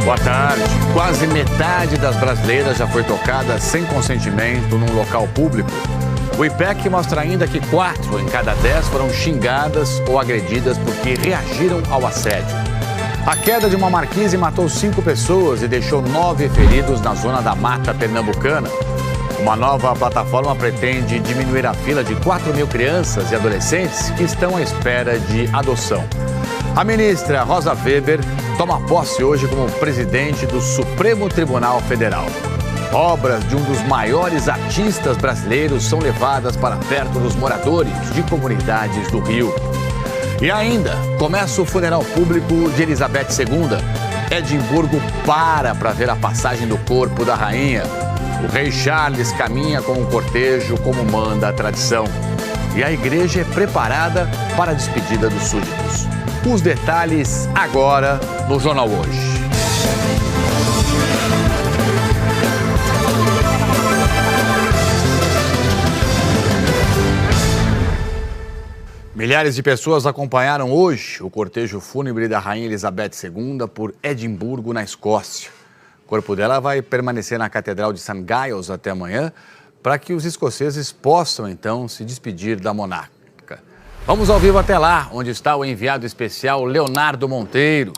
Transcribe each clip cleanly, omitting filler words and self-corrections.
Boa tarde. Quase metade das brasileiras já foi tocada sem consentimento num local público. O IPEC mostra ainda que 4 em cada 10 foram xingadas ou agredidas porque reagiram ao assédio. A queda de uma marquise matou 5 pessoas e deixou 9 feridos na zona da Mata Pernambucana. Uma nova plataforma pretende diminuir a fila de 4 mil crianças e adolescentes que estão à espera de adoção. A ministra Rosa Weber toma posse hoje como presidente do Supremo Tribunal Federal. Obras de um dos maiores artistas brasileiros são levadas para perto dos moradores de comunidades do Rio. E ainda, começa o funeral público de Elizabeth II. Edimburgo para ver a passagem do corpo da rainha. O rei Charles caminha com o cortejo como manda a tradição. E a igreja é preparada para a despedida dos súditos. Os detalhes agora no Jornal Hoje. Milhares de pessoas acompanharam hoje o cortejo fúnebre da Rainha Elizabeth II por Edimburgo, na Escócia. O corpo dela vai permanecer na Catedral de St. Giles até amanhã, para que os escoceses possam, então, se despedir da monarca. Vamos ao vivo até lá, onde está o enviado especial Leonardo Monteiro.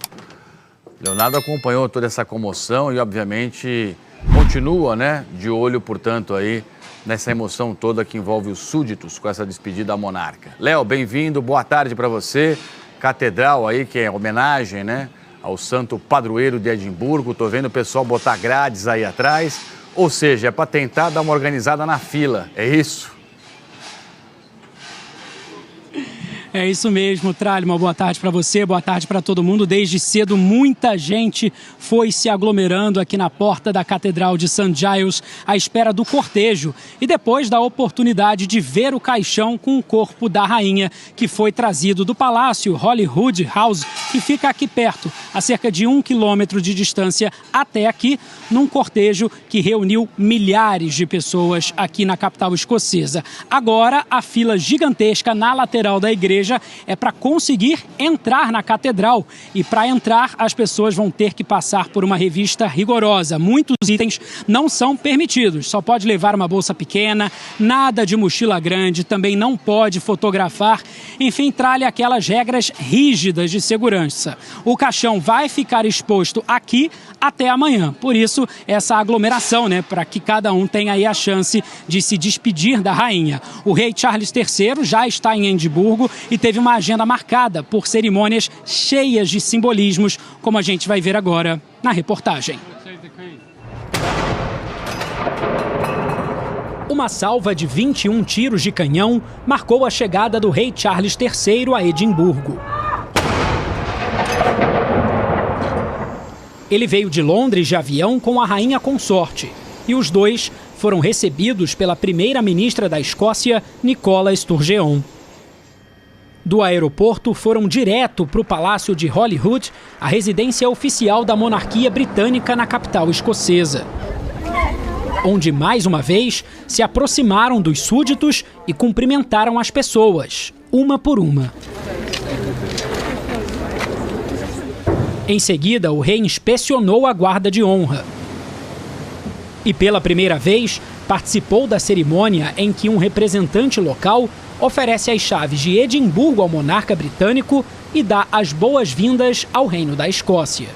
Leonardo acompanhou toda essa comoção e, obviamente, continua, de olho, portanto, aí, nessa emoção toda que envolve os súditos com essa despedida da monarca. Léo, bem-vindo, boa tarde para você. Catedral aí, que é homenagem, ao santo padroeiro de Edimburgo. Tô vendo o pessoal botar grades aí atrás. Ou seja, é para tentar dar uma organizada na fila, é isso? É isso mesmo, Tralli, uma boa tarde para você, boa tarde para todo mundo. Desde cedo, muita gente foi se aglomerando aqui na porta da Catedral de St. Giles à espera do cortejo e depois da oportunidade de ver o caixão com o corpo da rainha, que foi trazido do Palácio Holyrood House, que fica aqui perto, a cerca de 1 quilômetro de distância até aqui, num cortejo que reuniu milhares de pessoas aqui na capital escocesa. Agora, a fila gigantesca na lateral da igreja é para conseguir entrar na catedral. E para entrar, as pessoas vão ter que passar por uma revista rigorosa. Muitos itens não são permitidos. Só pode levar uma bolsa pequena, nada de mochila grande, também não pode fotografar. Enfim, Tralli, aquelas regras rígidas de segurança. O caixão vai ficar exposto aqui até amanhã. Por isso, essa aglomeração, para que cada um tenha aí a chance de se despedir da rainha. O rei Charles III já está em Edimburgo e teve uma agenda marcada por cerimônias cheias de simbolismos, como a gente vai ver agora na reportagem. Uma salva de 21 tiros de canhão marcou a chegada do rei Charles III a Edimburgo. Ele veio de Londres de avião com a rainha consorte e os dois foram recebidos pela primeira-ministra da Escócia, Nicola Sturgeon. Do aeroporto foram direto para o Palácio de Holyrood, a residência oficial da monarquia britânica na capital escocesa, onde mais uma vez se aproximaram dos súditos e cumprimentaram as pessoas, uma por uma. Em seguida, o rei inspecionou a guarda de honra. E pela primeira vez, participou da cerimônia em que um representante local oferece as chaves de Edimburgo ao monarca britânico e dá as boas-vindas ao Reino da Escócia.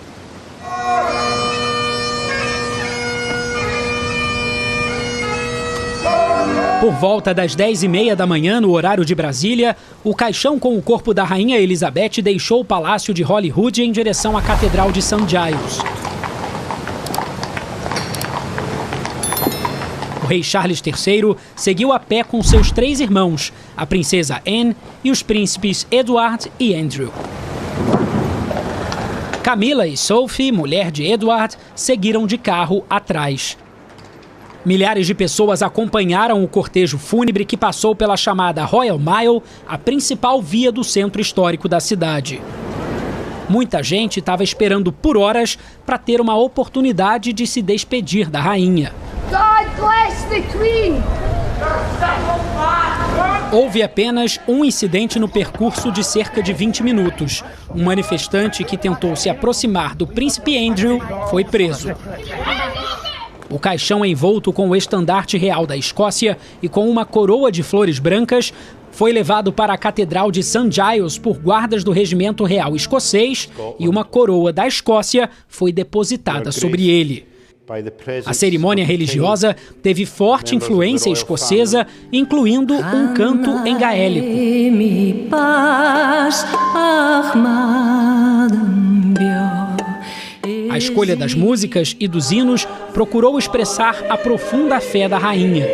Por volta das 10h30 da manhã, no horário de Brasília, o caixão com o corpo da rainha Elizabeth deixou o Palácio de Holyrood em direção à Catedral de St. Giles. O rei Charles III seguiu a pé com seus 3 irmãos, a princesa Anne e os príncipes Edward e Andrew. Camila e Sophie, mulher de Edward, seguiram de carro atrás. Milhares de pessoas acompanharam o cortejo fúnebre que passou pela chamada Royal Mile, a principal via do centro histórico da cidade. Muita gente estava esperando por horas para ter uma oportunidade de se despedir da rainha. God bless the Queen! Houve apenas um incidente no percurso de cerca de 20 minutos. Um manifestante que tentou se aproximar do príncipe Andrew foi preso. O caixão envolto com o estandarte real da Escócia e com uma coroa de flores brancas foi levado para a Catedral de St. Giles por guardas do Regimento Real Escocês e uma coroa da Escócia foi depositada sobre ele. A cerimônia religiosa teve forte influência escocesa, incluindo um canto em gaélico. A escolha das músicas e dos hinos procurou expressar a profunda fé da rainha.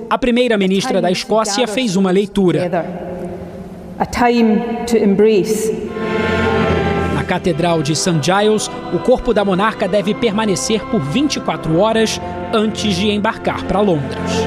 A primeira-ministra da Escócia fez uma leitura. Na Catedral de St. Giles, o corpo da monarca deve permanecer por 24 horas antes de embarcar para Londres.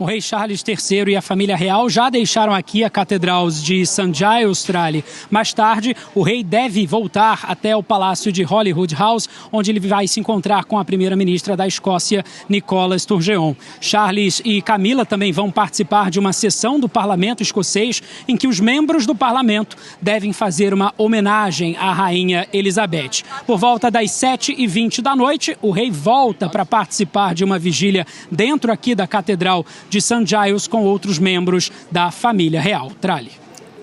O rei Charles III e a família real já deixaram aqui a Catedral de St. Giles, Trali. Mais tarde, o rei deve voltar até o Palácio de Holyrood House, onde ele vai se encontrar com a primeira-ministra da Escócia, Nicola Sturgeon. Charles e Camila também vão participar de uma sessão do Parlamento escocês em que os membros do Parlamento devem fazer uma homenagem à rainha Elizabeth. Por volta das 7h20 da noite, o rei volta para participar de uma vigília dentro aqui da Catedral de St. Giles com outros membros da família real. Trali.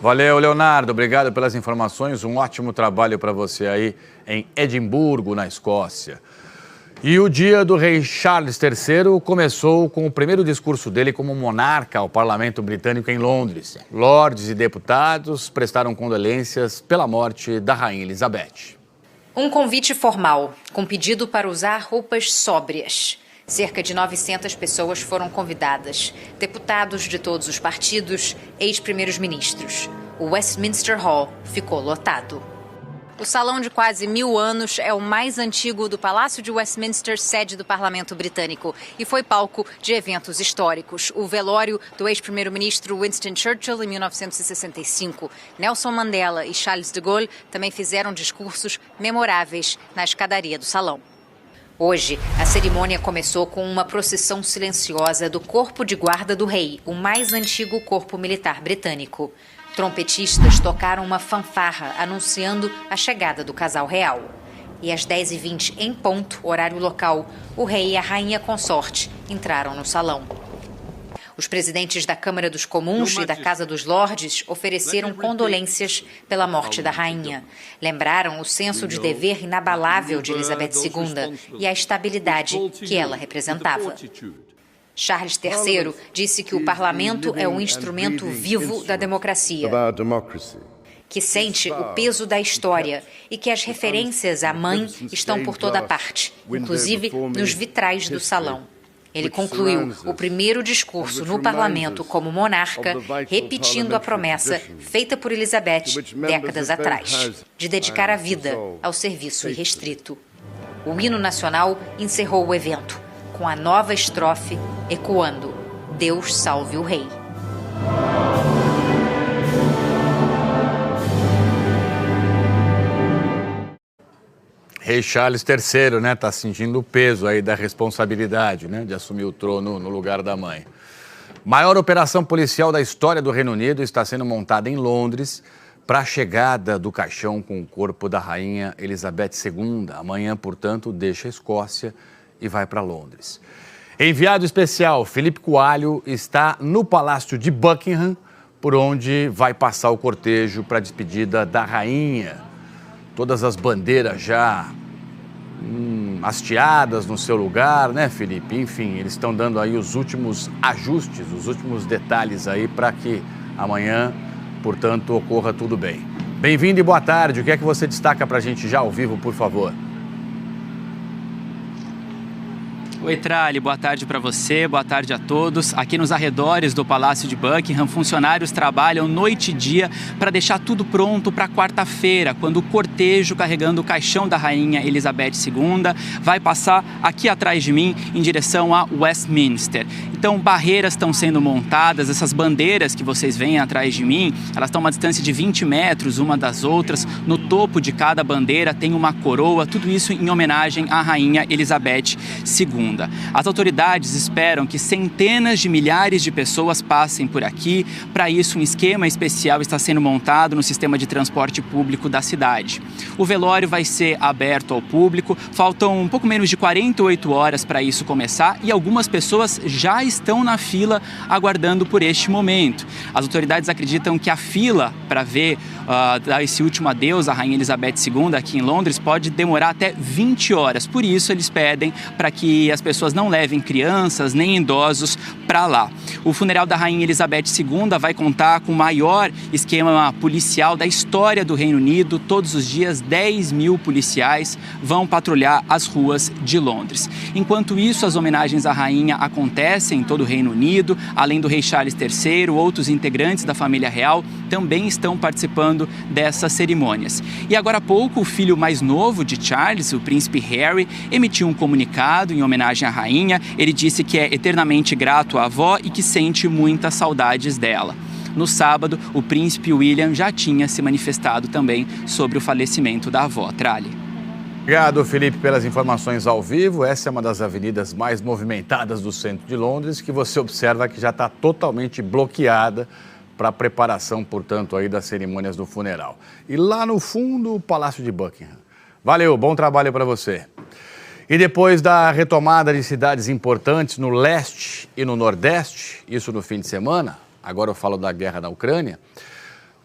Valeu, Leonardo. Obrigado pelas informações. Um ótimo trabalho para você aí em Edimburgo, na Escócia. E o dia do rei Charles III começou com o primeiro discurso dele como monarca ao Parlamento Britânico em Londres. Lordes e deputados prestaram condolências pela morte da rainha Elizabeth. Um convite formal, com pedido para usar roupas sóbrias. Cerca de 900 pessoas foram convidadas, deputados de todos os partidos, ex-primeiros-ministros. O Westminster Hall ficou lotado. O salão de quase 1000 anos é o mais antigo do Palácio de Westminster, sede do Parlamento Britânico, e foi palco de eventos históricos. O velório do ex-primeiro-ministro Winston Churchill em 1965. Nelson Mandela e Charles de Gaulle também fizeram discursos memoráveis na escadaria do salão. Hoje, a cerimônia começou com uma procissão silenciosa do Corpo de Guarda do Rei, o mais antigo corpo militar britânico. Trompetistas tocaram uma fanfarra anunciando a chegada do casal real. E às 10h20 em ponto, horário local, o rei e a rainha consorte entraram no salão. Os presidentes da Câmara dos Comuns e da Casa dos Lordes ofereceram condolências pela morte da rainha. Lembraram o senso de dever inabalável de Elizabeth II e a estabilidade que ela representava. Charles III disse que o parlamento é um instrumento vivo da democracia, que sente o peso da história e que as referências à mãe estão por toda parte, inclusive nos vitrais do salão. Ele concluiu o primeiro discurso no parlamento como monarca, repetindo a promessa feita por Elizabeth décadas atrás, de dedicar a vida ao serviço irrestrito. O hino nacional encerrou o evento, com a nova estrofe ecoando: Deus salve o rei. Rei Charles III, né, tá sentindo o peso aí da responsabilidade, né, de assumir o trono no lugar da mãe. Maior operação policial da história do Reino Unido está sendo montada em Londres para a chegada do caixão com o corpo da rainha Elizabeth II. Amanhã, portanto, deixa a Escócia e vai para Londres. Enviado especial Felipe Coalho está no Palácio de Buckingham, por onde vai passar o cortejo para a despedida da rainha. Todas as bandeiras já hasteadas no seu lugar, né, Felipe? Enfim, eles estão dando aí os últimos ajustes, os últimos detalhes aí para que amanhã, portanto, ocorra tudo bem. Bem-vindo e boa tarde. O que é que você destaca para a gente já ao vivo, por favor? Oi, Trali, boa tarde para você, boa tarde a todos. Aqui nos arredores do Palácio de Buckingham, funcionários trabalham noite e dia para deixar tudo pronto para quarta-feira, quando o cortejo carregando o caixão da Rainha Elizabeth II vai passar aqui atrás de mim em direção a Westminster. Então, barreiras estão sendo montadas, essas bandeiras que vocês veem atrás de mim, elas estão a uma distância de 20 metros uma das outras. No topo de cada bandeira tem uma coroa, tudo isso em homenagem à Rainha Elizabeth II. As autoridades esperam que centenas de milhares de pessoas passem por aqui. Para isso, um esquema especial está sendo montado no sistema de transporte público da cidade. O velório vai ser aberto ao público. Faltam um pouco menos de 48 horas para isso começar e algumas pessoas já estão na fila aguardando por este momento. As autoridades acreditam que a fila para ver esse último adeus à Rainha Elizabeth II aqui em Londres pode demorar até 20 horas. Por isso, eles pedem para que as pessoas não levem crianças nem idosos para lá. O funeral da Rainha Elizabeth II vai contar com o maior esquema policial da história do Reino Unido. Todos os dias, 10 mil policiais vão patrulhar as ruas de Londres. Enquanto isso, as homenagens à rainha acontecem em todo o Reino Unido. Além do rei Charles III, outros integrantes da família real também estão participando dessas cerimônias. E agora há pouco, o filho mais novo de Charles, o príncipe Harry, emitiu um comunicado em homenagem à rainha. Ele disse que é eternamente grato à avó e que sente muitas saudades dela. No sábado, o príncipe William já tinha se manifestado também sobre o falecimento da avó. Trali. Obrigado, Felipe, pelas informações ao vivo. Essa é uma das avenidas mais movimentadas do centro de Londres, que você observa que já está totalmente bloqueada para a preparação, portanto, aí das cerimônias do funeral. E lá no fundo, o Palácio de Buckingham. Valeu, bom trabalho para você. E depois da retomada de cidades importantes no leste e no nordeste, isso no fim de semana, agora eu falo da guerra na Ucrânia,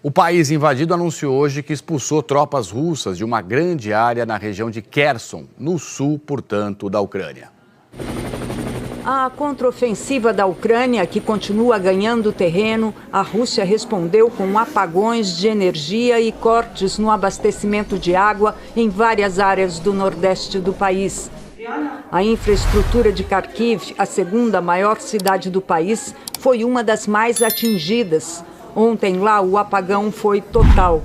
o país invadido anunciou hoje que expulsou tropas russas de uma grande área na região de Kherson, no sul, portanto, da Ucrânia. A contraofensiva da Ucrânia, que continua ganhando terreno, a Rússia respondeu com apagões de energia e cortes no abastecimento de água em várias áreas do nordeste do país. A infraestrutura de Kharkiv, a segunda maior cidade do país, foi uma das mais atingidas. Ontem lá o apagão foi total.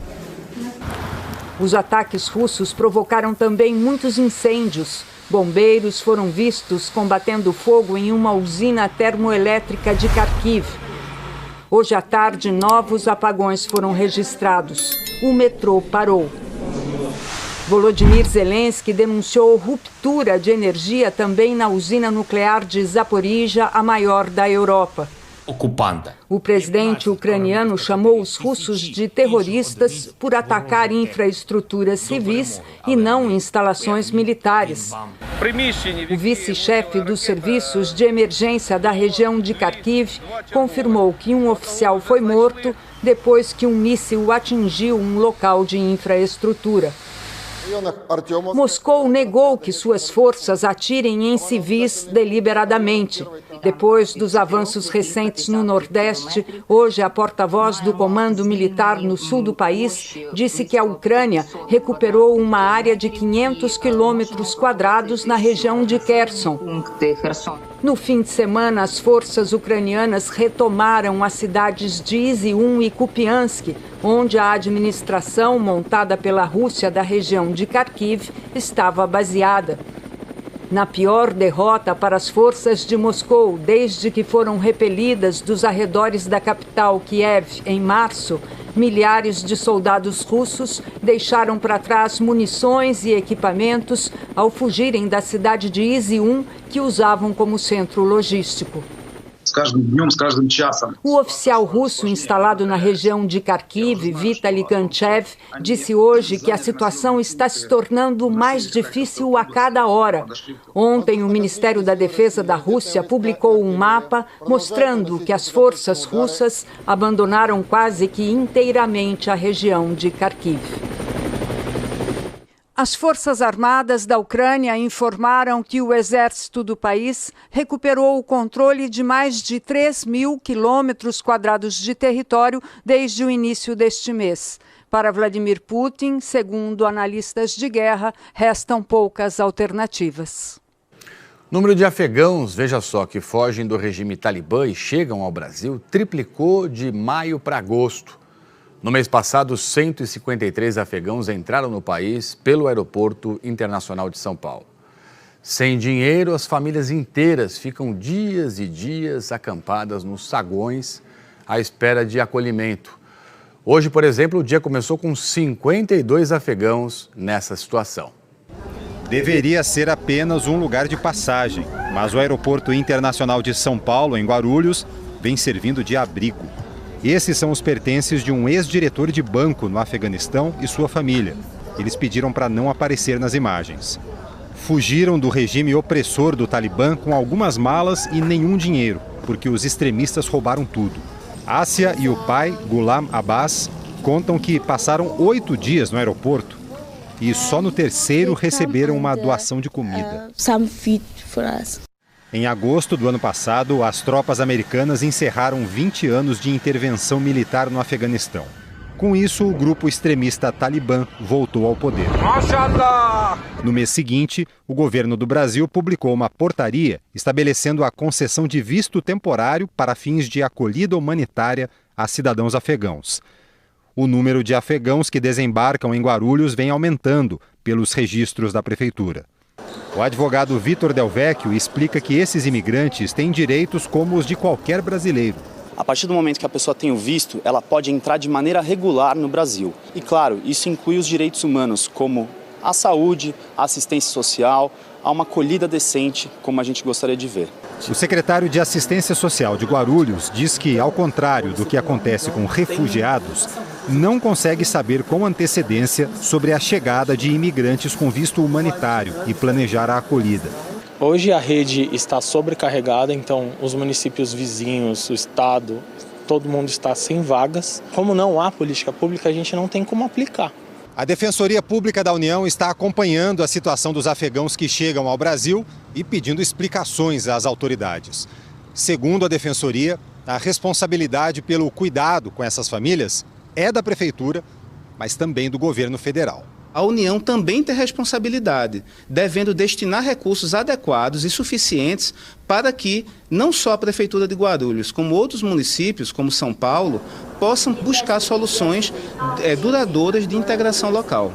Os ataques russos provocaram também muitos incêndios. Bombeiros foram vistos combatendo fogo em uma usina termoelétrica de Kharkiv. Hoje à tarde, novos apagões foram registrados. O metrô parou. Volodymyr Zelensky denunciou ruptura de energia também na usina nuclear de Zaporizhia, a maior da Europa. O presidente ucraniano chamou os russos de terroristas por atacar infraestruturas civis e não instalações militares. O vice-chefe dos serviços de emergência da região de Kharkiv confirmou que um oficial foi morto depois que um míssil atingiu um local de infraestrutura. Moscou negou que suas forças atirem em civis deliberadamente. Depois dos avanços recentes no Nordeste, hoje a porta-voz do Comando Militar no sul do país disse que a Ucrânia recuperou uma área de 500 quilômetros quadrados na região de Kherson. No fim de semana, as forças ucranianas retomaram as cidades de Izium e Kupiansk, onde a administração montada pela Rússia da região de Kharkiv estava baseada. Na pior derrota para as forças de Moscou desde que foram repelidas dos arredores da capital Kiev em março, milhares de soldados russos deixaram para trás munições e equipamentos ao fugirem da cidade de Izium, que usavam como centro logístico. O oficial russo instalado na região de Kharkiv, Vitaly Ganchev, disse hoje que a situação está se tornando mais difícil a cada hora. Ontem, o Ministério da Defesa da Rússia publicou um mapa mostrando que as forças russas abandonaram quase que inteiramente a região de Kharkiv. As Forças Armadas da Ucrânia informaram que o exército do país recuperou o controle de mais de 3.000 quilômetros quadrados de território desde o início deste mês. Para Vladimir Putin, segundo analistas de guerra, restam poucas alternativas. O número de afegãos, veja só, que fogem do regime talibã e chegam ao Brasil, triplicou de maio para agosto. No mês passado, 153 afegãos entraram no país pelo Aeroporto Internacional de São Paulo. Sem dinheiro, as famílias inteiras ficam dias e dias acampadas nos saguões à espera de acolhimento. Hoje, por exemplo, o dia começou com 52 afegãos nessa situação. Deveria ser apenas um lugar de passagem, mas o Aeroporto Internacional de São Paulo, em Guarulhos, vem servindo de abrigo. Esses são os pertences de um ex-diretor de banco no Afeganistão e sua família. Eles pediram para não aparecer nas imagens. Fugiram do regime opressor do Talibã com algumas malas e nenhum dinheiro, porque os extremistas roubaram tudo. Ásia e o pai, Ghulam Abbas, contam que passaram 8 dias no aeroporto e só no terceiro receberam uma doação de comida. Em agosto do ano passado, as tropas americanas encerraram 20 anos de intervenção militar no Afeganistão. Com isso, o grupo extremista Talibã voltou ao poder. No mês seguinte, o governo do Brasil publicou uma portaria estabelecendo a concessão de visto temporário para fins de acolhida humanitária a cidadãos afegãos. O número de afegãos que desembarcam em Guarulhos vem aumentando pelos registros da prefeitura. O advogado Vitor Del Vecchio explica que esses imigrantes têm direitos como os de qualquer brasileiro. A partir do momento que a pessoa tem o visto, ela pode entrar de maneira regular no Brasil. E claro, isso inclui os direitos humanos, como a saúde, a assistência social, a uma acolhida decente, como a gente gostaria de ver. O secretário de Assistência Social de Guarulhos diz que, ao contrário do que acontece com refugiados, não consegue saber com antecedência sobre a chegada de imigrantes com visto humanitário e planejar a acolhida. Hoje a rede está sobrecarregada, então os municípios vizinhos, o estado, todo mundo está sem vagas. Como não há política pública, a gente não tem como aplicar. A Defensoria Pública da União está acompanhando a situação dos afegãos que chegam ao Brasil e pedindo explicações às autoridades. Segundo a Defensoria, a responsabilidade pelo cuidado com essas famílias é da Prefeitura, mas também do governo federal. A União também tem responsabilidade, devendo destinar recursos adequados e suficientes para que não só a Prefeitura de Guarulhos, como outros municípios, como São Paulo, possam buscar soluções duradouras de integração local.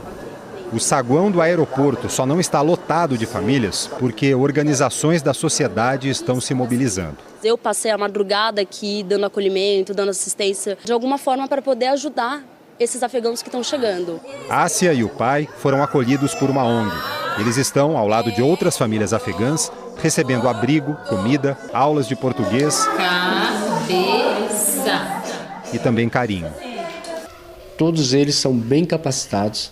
O saguão do aeroporto só não está lotado de famílias porque organizações da sociedade estão se mobilizando. Eu passei a madrugada aqui dando acolhimento, dando assistência, de alguma forma para poder ajudar esses afegãos que estão chegando. Ásia e o pai foram acolhidos por uma ONG. Eles estão, ao lado de outras famílias afegãs, recebendo abrigo, comida, aulas de português e também carinho. Todos eles são bem capacitados.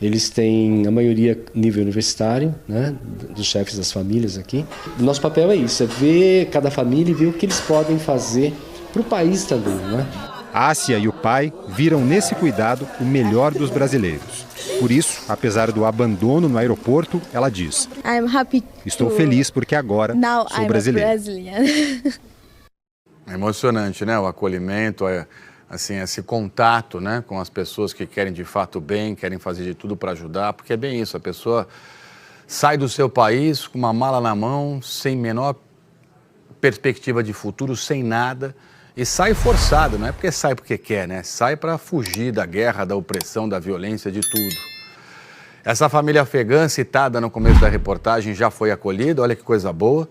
Eles têm, a maioria, nível universitário, né, dos chefes das famílias aqui. O nosso papel é isso, é ver cada família e ver o que eles podem fazer para o país também, né? Ásia e o pai viram nesse cuidado o melhor dos brasileiros. Por isso, apesar do abandono no aeroporto, ela diz: estou feliz porque agora sou brasileira. É emocionante, né? O acolhimento, assim, esse contato, né, com as pessoas que querem de fato bem, querem fazer de tudo para ajudar, porque é bem isso, a pessoa sai do seu país com uma mala na mão, sem menor perspectiva de futuro, sem nada, e sai forçado, não é porque sai porque quer, né? Sai para fugir da guerra, da opressão, da violência, de tudo. Essa família afegã, citada no começo da reportagem, já foi acolhida, olha que coisa boa.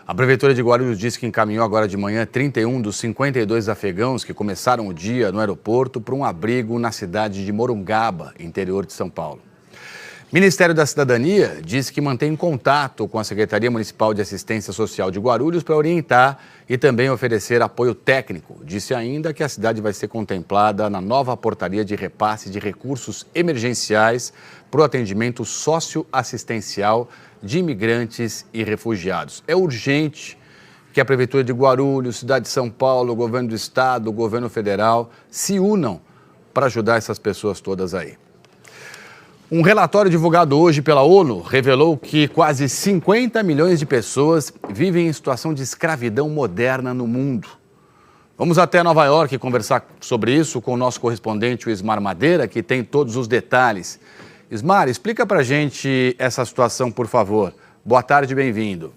A Prefeitura de Guarulhos disse que encaminhou agora de manhã 31 dos 52 afegãos que começaram o dia no aeroporto para um abrigo na cidade de Morungaba, interior de São Paulo. O Ministério da Cidadania disse que mantém contato com a Secretaria Municipal de Assistência Social de Guarulhos para orientar e também oferecer apoio técnico. Disse ainda que a cidade vai ser contemplada na nova portaria de repasse de recursos emergenciais para o atendimento socioassistencial de imigrantes e refugiados. É urgente que a Prefeitura de Guarulhos, Cidade de São Paulo, o Governo do Estado, o Governo Federal se unam para ajudar essas pessoas todas aí. Um relatório divulgado hoje pela ONU revelou que quase 50 milhões de pessoas vivem em situação de escravidão moderna no mundo. Vamos até Nova York conversar sobre isso com o nosso correspondente, o Ismar Madeira, que tem todos os detalhes. Ismar, explica pra gente essa situação, por favor. Boa tarde, bem-vindo.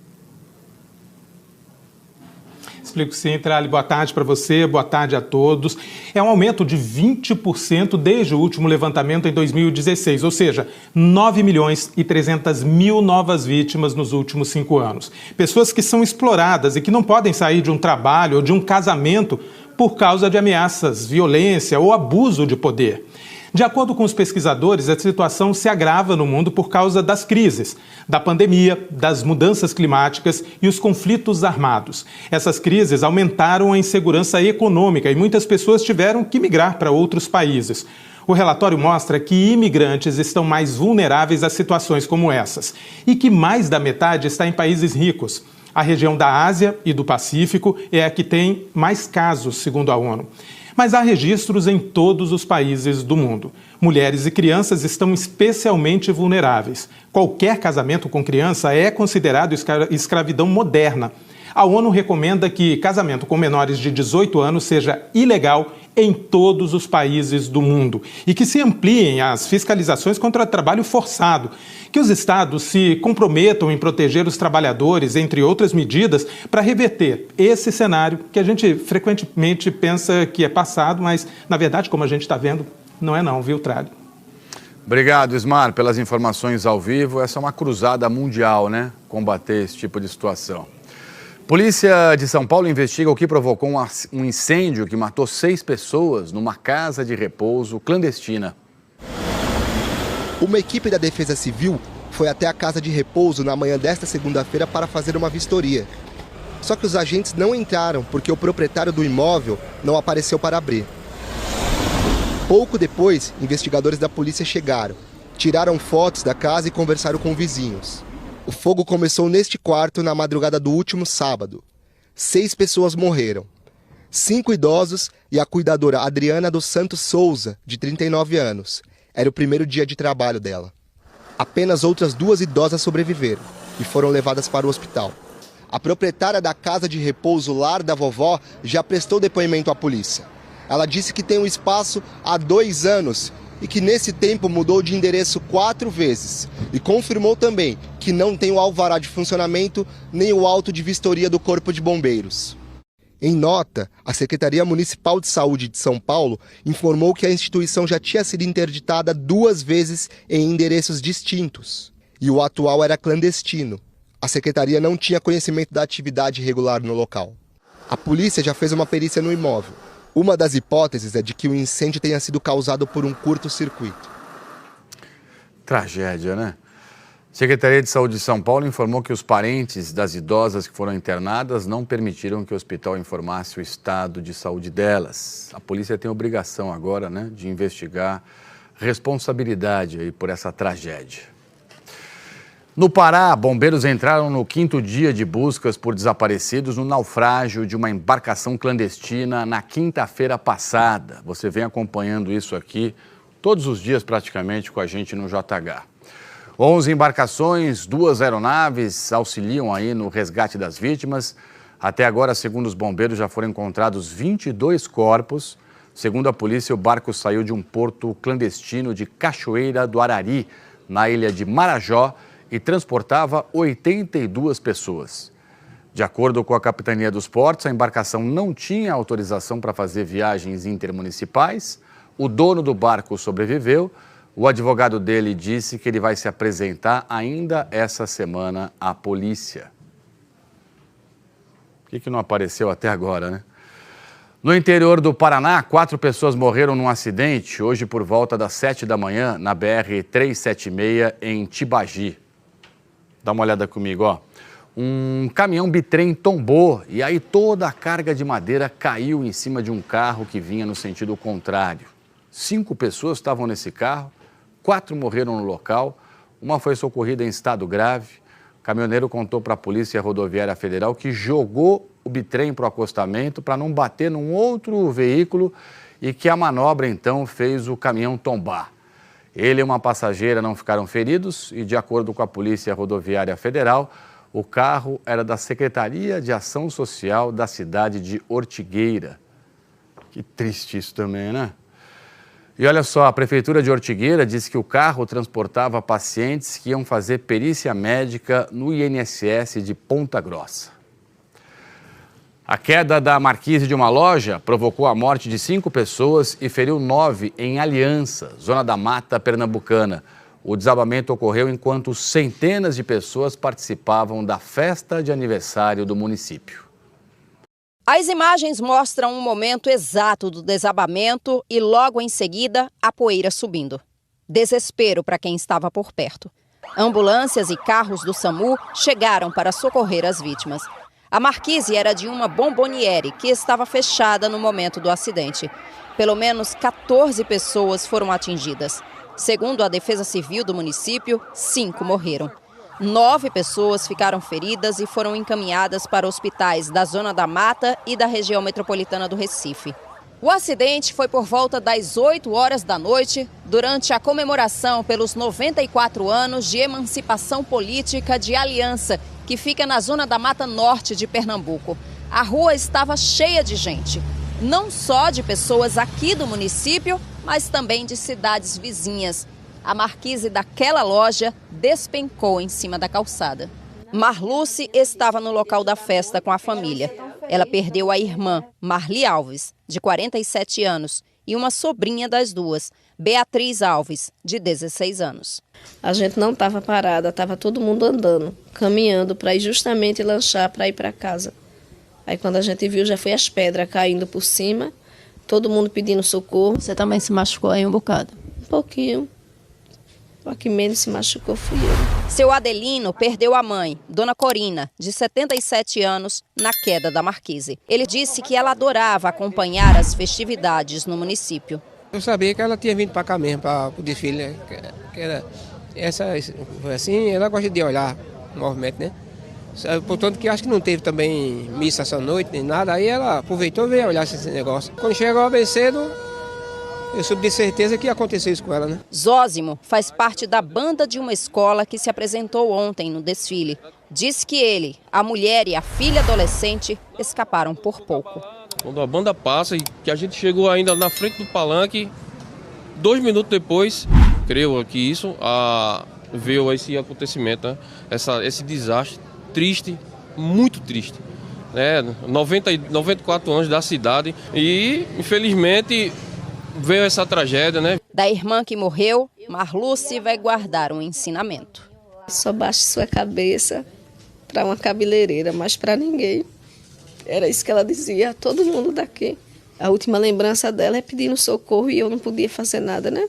Explico sim, Trali. Boa tarde para você, boa tarde a todos. É um aumento de 20% desde o último levantamento em 2016, ou seja, 9.300.000 novas vítimas nos últimos 5 anos. Pessoas que são exploradas e que não podem sair de um trabalho ou de um casamento por causa de ameaças, violência ou abuso de poder. De acordo com os pesquisadores, a situação se agrava no mundo por causa das crises, da pandemia, das mudanças climáticas e os conflitos armados. Essas crises aumentaram a insegurança econômica e muitas pessoas tiveram que migrar para outros países. O relatório mostra que imigrantes estão mais vulneráveis a situações como essas e que mais da metade está em países ricos. A região da Ásia e do Pacífico é a que tem mais casos, segundo a ONU. Mas há registros em todos os países do mundo. Mulheres e crianças estão especialmente vulneráveis. Qualquer casamento com criança é considerado escravidão moderna. A ONU recomenda que casamento com menores de 18 anos seja ilegal em todos os países do mundo e que se ampliem as fiscalizações contra o trabalho forçado, que os estados se comprometam em proteger os trabalhadores, entre outras medidas, para reverter esse cenário que a gente frequentemente pensa que é passado, mas, na verdade, como a gente está vendo, não é não, viu, Trali? Obrigado, Ismar, pelas informações ao vivo. Essa é uma cruzada mundial, né? Combater esse tipo de situação. Polícia de São Paulo investiga o que provocou um incêndio que matou 6 pessoas numa casa de repouso clandestina. Uma equipe da Defesa Civil foi até a casa de repouso na manhã desta segunda-feira para fazer uma vistoria. Só que os agentes não entraram porque o proprietário do imóvel não apareceu para abrir. Pouco depois, investigadores da polícia chegaram, tiraram fotos da casa e conversaram com vizinhos. O fogo começou neste quarto na madrugada do último sábado. 6 pessoas morreram. 5 idosos e a cuidadora Adriana dos Santos Souza, de 39 anos. Era o primeiro dia de trabalho dela. Apenas outras 2 idosas sobreviveram e foram levadas para o hospital. A proprietária da casa de repouso Lar da Vovó já prestou depoimento à polícia. Ela disse que tem um espaço há 2 anos e que nesse tempo mudou de endereço 4 vezes. E confirmou também que não tem o alvará de funcionamento nem o auto de vistoria do Corpo de Bombeiros. Em nota, a Secretaria Municipal de Saúde de São Paulo informou que a instituição já tinha sido interditada 2 vezes em endereços distintos. E o atual era clandestino. A Secretaria não tinha conhecimento da atividade irregular no local. A polícia já fez uma perícia no imóvel. Uma das hipóteses é de que o incêndio tenha sido causado por um curto-circuito. Tragédia, né? A Secretaria de Saúde de São Paulo informou que os parentes das idosas que foram internadas não permitiram que o hospital informasse o estado de saúde delas. A polícia tem obrigação agora, né, de investigar responsabilidade aí por essa tragédia. No Pará, bombeiros entraram no 5º dia de buscas por desaparecidos no naufrágio de uma embarcação clandestina na quinta-feira passada. Você vem acompanhando isso aqui todos os dias praticamente com a gente no JH. 11 embarcações, 2 aeronaves auxiliam aí no resgate das vítimas. Até agora, segundo os bombeiros, já foram encontrados 22 corpos. Segundo a polícia, o barco saiu de um porto clandestino de Cachoeira do Arari, na ilha de Marajó, e transportava 82 pessoas. De acordo com a Capitania dos Portos, a embarcação não tinha autorização para fazer viagens intermunicipais. O dono do barco sobreviveu. O advogado dele disse que ele vai se apresentar ainda essa semana à polícia. Por que não apareceu até agora, né? No interior do Paraná, 4 pessoas morreram num acidente hoje por volta das 7 da manhã na BR-376 em Tibagi. Dá uma olhada comigo, ó. Um caminhão bitrem tombou e aí toda a carga de madeira caiu em cima de um carro que vinha no sentido contrário. 5 pessoas estavam nesse carro, 4 morreram no local, uma foi socorrida em estado grave. O caminhoneiro contou para a Polícia Rodoviária Federal que jogou o bitrem para o acostamento para não bater num outro veículo e que a manobra então fez o caminhão tombar. Ele e uma passageira não ficaram feridos e, de acordo com a Polícia Rodoviária Federal, o carro era da Secretaria de Ação Social da cidade de Ortigueira. Que triste isso também, né? E olha só, a Prefeitura de Ortigueira disse que o carro transportava pacientes que iam fazer perícia médica no INSS de Ponta Grossa. A queda da marquise de uma loja provocou a morte de 5 pessoas e feriu 9 em Aliança, zona da Mata Pernambucana. O desabamento ocorreu enquanto centenas de pessoas participavam da festa de aniversário do município. As imagens mostram um momento exato do desabamento e logo em seguida a poeira subindo. Desespero para quem estava por perto. Ambulâncias e carros do SAMU chegaram para socorrer as vítimas. A marquise era de uma bomboniere que estava fechada no momento do acidente. Pelo menos 14 pessoas foram atingidas. Segundo a Defesa Civil do município, 5 morreram. 9 pessoas ficaram feridas e foram encaminhadas para hospitais da Zona da Mata e da região metropolitana do Recife. O acidente foi por volta das 8 horas da noite, durante a comemoração pelos 94 anos de emancipação política de Aliança, que fica na Zona da Mata Norte de Pernambuco. A rua estava cheia de gente, não só de pessoas aqui do município, mas também de cidades vizinhas. A marquise daquela loja despencou em cima da calçada. Marluce estava no local da festa com a família. Ela perdeu a irmã, Marli Alves, de 47 anos, e uma sobrinha das duas, Beatriz Alves, de 16 anos. A gente não estava parada, estava todo mundo andando, caminhando para ir justamente lanchar para ir para casa. Aí quando a gente viu, já foi as pedras caindo por cima, todo mundo pedindo socorro. Você também se machucou aí um bocado? Um pouquinho. O que menos se machucou fui eu. Seu Adelino perdeu a mãe, Dona Corina, de 77 anos, na queda da marquise. Ele disse que ela adorava acompanhar as festividades no município. Eu sabia que ela tinha vindo para cá mesmo, para o desfile, né? Que era assim, ela gosta de olhar o movimento, né? Portanto que acho que não teve também missa essa noite, nem nada, aí ela aproveitou e veio olhar esse negócio. Quando chegou bem cedo, eu soube de certeza que ia acontecer isso com ela, né? Zósimo faz parte da banda de uma escola que se apresentou ontem no desfile. Diz que ele, a mulher e a filha adolescente escaparam por pouco. Quando a banda passa e que a gente chegou ainda na frente do palanque, 2 minutos depois, creio que isso, veio esse acontecimento, né? Esse desastre triste, muito triste. 94 anos da cidade e, infelizmente, veio essa tragédia, né? Da irmã que morreu, Marluce vai guardar um ensinamento. Só baixe sua cabeça para uma cabeleireira, mas para ninguém. Era isso que ela dizia a todo mundo daqui. A última lembrança dela é pedindo socorro e eu não podia fazer nada, né?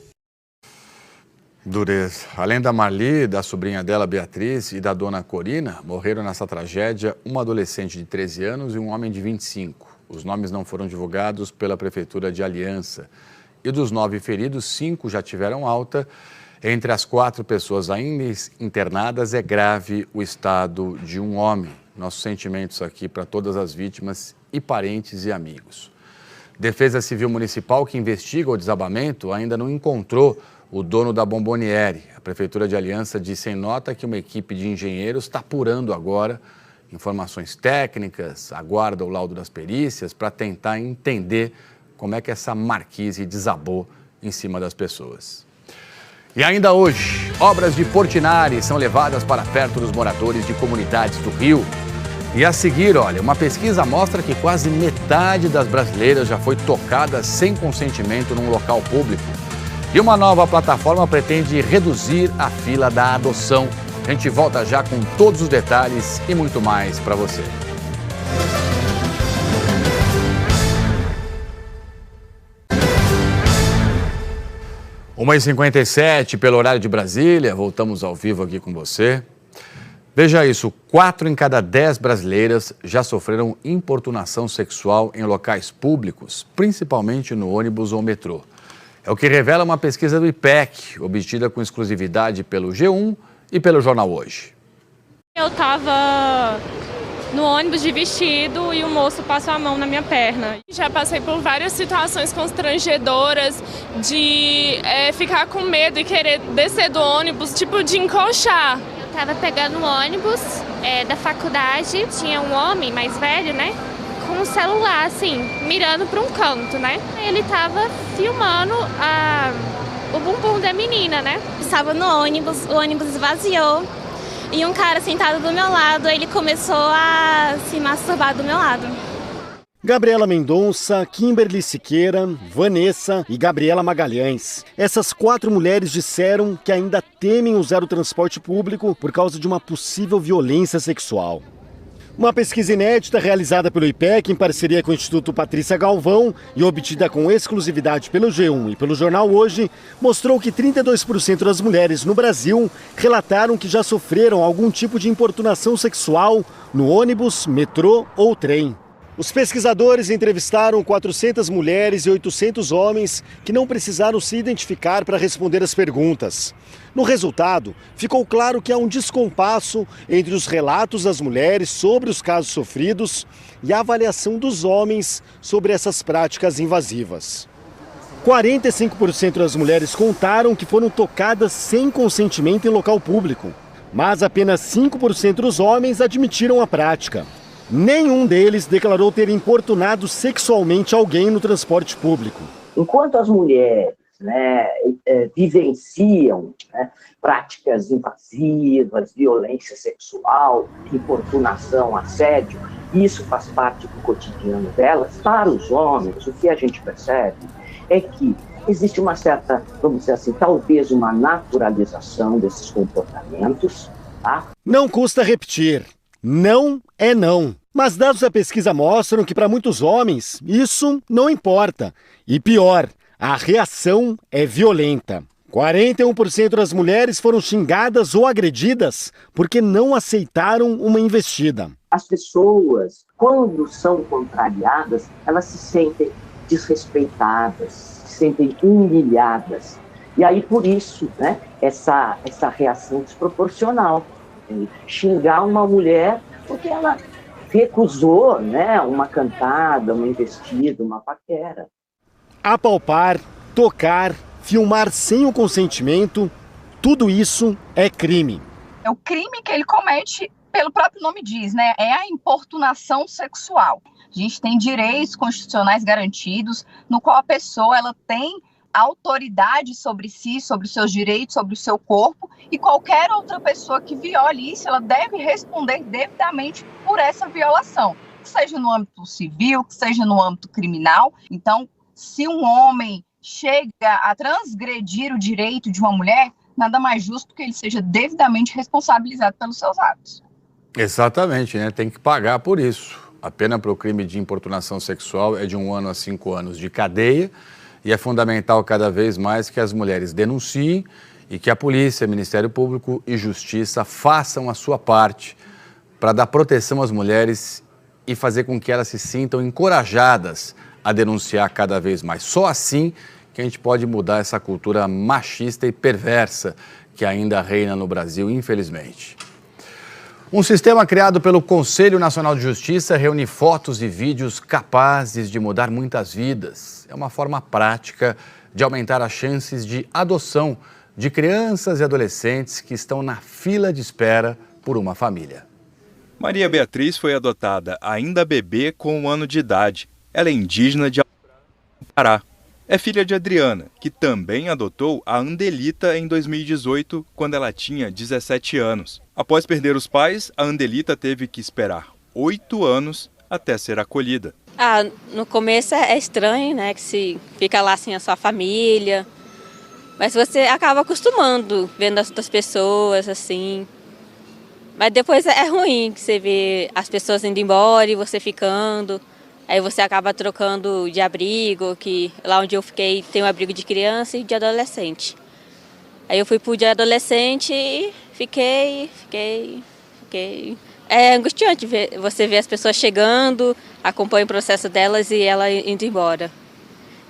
Dureza. Além da Marli, da sobrinha dela, Beatriz, e da dona Corina, morreram nessa tragédia uma adolescente de 13 anos e um homem de 25. Os nomes não foram divulgados pela Prefeitura de Aliança. E dos 9 feridos, 5 já tiveram alta. Entre as 4 pessoas ainda internadas, é grave o estado de um homem. Nossos sentimentos aqui para todas as vítimas e parentes e amigos. Defesa Civil Municipal, que investiga o desabamento, ainda não encontrou o dono da bomboniere. A Prefeitura de Aliança disse em nota que uma equipe de engenheiros está apurando agora informações técnicas, aguarda o laudo das perícias para tentar entender como é que essa marquise desabou em cima das pessoas. E ainda hoje, obras de Portinari são levadas para perto dos moradores de comunidades do Rio. E a seguir, olha, uma pesquisa mostra que quase metade das brasileiras já foi tocada sem consentimento num local público. E uma nova plataforma pretende reduzir a fila da adoção. A gente volta já com todos os detalhes e muito mais para você. Uma 1h57 pelo horário de Brasília, voltamos ao vivo aqui com você. Veja isso, 4 em cada 10 brasileiras já sofreram importunação sexual em locais públicos, principalmente no ônibus ou metrô. É o que revela uma pesquisa do IPEC, obtida com exclusividade pelo G1 e pelo Jornal Hoje. Eu estava no ônibus de vestido e o moço passou a mão na minha perna. Já passei por várias situações constrangedoras de ficar com medo e querer descer do ônibus, tipo de encoxar. Eu estava pegando o ônibus da faculdade, tinha um homem mais velho, né? Com um celular, assim, mirando para um canto, né? Ele estava filmando o bumbum da menina, né? Estava no ônibus, o ônibus esvaziou e um cara sentado do meu lado, ele começou a se masturbar do meu lado. Gabriela Mendonça, Kimberly Siqueira, Vanessa e Gabriela Magalhães. Essas 4 mulheres disseram que ainda temem usar o transporte público por causa de uma possível violência sexual. Uma pesquisa inédita realizada pelo IPEC em parceria com o Instituto Patrícia Galvão e obtida com exclusividade pelo G1 e pelo Jornal Hoje, mostrou que 32% das mulheres no Brasil relataram que já sofreram algum tipo de importunação sexual no ônibus, metrô ou trem. Os pesquisadores entrevistaram 400 mulheres e 800 homens que não precisaram se identificar para responder as perguntas. No resultado, ficou claro que há um descompasso entre os relatos das mulheres sobre os casos sofridos e a avaliação dos homens sobre essas práticas invasivas. 45% das mulheres contaram que foram tocadas sem consentimento em local público, mas apenas 5% dos homens admitiram a prática. Nenhum deles declarou ter importunado sexualmente alguém no transporte público. Enquanto as mulheres vivenciam práticas invasivas, violência sexual, importunação, assédio, isso faz parte do cotidiano delas. Para os homens, o que a gente percebe é que existe uma certa, vamos dizer assim, talvez uma naturalização desses comportamentos. Tá? Não custa repetir. Não é não. Mas dados da pesquisa mostram que para muitos homens isso não importa. E pior, a reação é violenta. 41% das mulheres foram xingadas ou agredidas porque não aceitaram uma investida. As pessoas, quando são contrariadas, elas se sentem desrespeitadas, se sentem humilhadas. E aí, por isso, essa reação desproporcional. Xingar uma mulher porque ela recusou uma cantada, uma investida, uma paquera. Apalpar, tocar, filmar sem o consentimento, tudo isso é crime. É o crime que ele comete, pelo próprio nome diz, é a importunação sexual. A gente tem direitos constitucionais garantidos, no qual a pessoa ela tem autoridade sobre si, sobre os seus direitos, sobre o seu corpo, e qualquer outra pessoa que viole isso, ela deve responder devidamente por essa violação, que seja no âmbito civil, que seja no âmbito criminal. Então, se um homem chega a transgredir o direito de uma mulher, nada mais justo que ele seja devidamente responsabilizado pelos seus atos. Exatamente, tem que pagar por isso. A pena para o crime de importunação sexual é de 1 ano a 5 anos de cadeia. E é fundamental cada vez mais que as mulheres denunciem e que a polícia, Ministério Público e Justiça façam a sua parte para dar proteção às mulheres e fazer com que elas se sintam encorajadas a denunciar cada vez mais. Só assim que a gente pode mudar essa cultura machista e perversa que ainda reina no Brasil, infelizmente. Um sistema criado pelo Conselho Nacional de Justiça reúne fotos e vídeos capazes de mudar muitas vidas. É uma forma prática de aumentar as chances de adoção de crianças e adolescentes que estão na fila de espera por uma família. Maria Beatriz foi adotada ainda bebê com 1 ano de idade. Ela é indígena de Pará. É filha de Adriana, que também adotou a Andelita em 2018, quando ela tinha 17 anos. Após perder os pais, a Andelita teve que esperar 8 anos até ser acolhida. No começo é estranho, que se fica lá assim a sua família, mas você acaba acostumando, vendo as outras pessoas assim. Mas depois é ruim que você vê as pessoas indo embora e você ficando. Aí você acaba trocando de abrigo, que lá onde eu fiquei tem um abrigo de criança e de adolescente. Aí eu fui pro de adolescente e fiquei. É angustiante você ver as pessoas chegando, acompanha o processo delas e ela indo embora.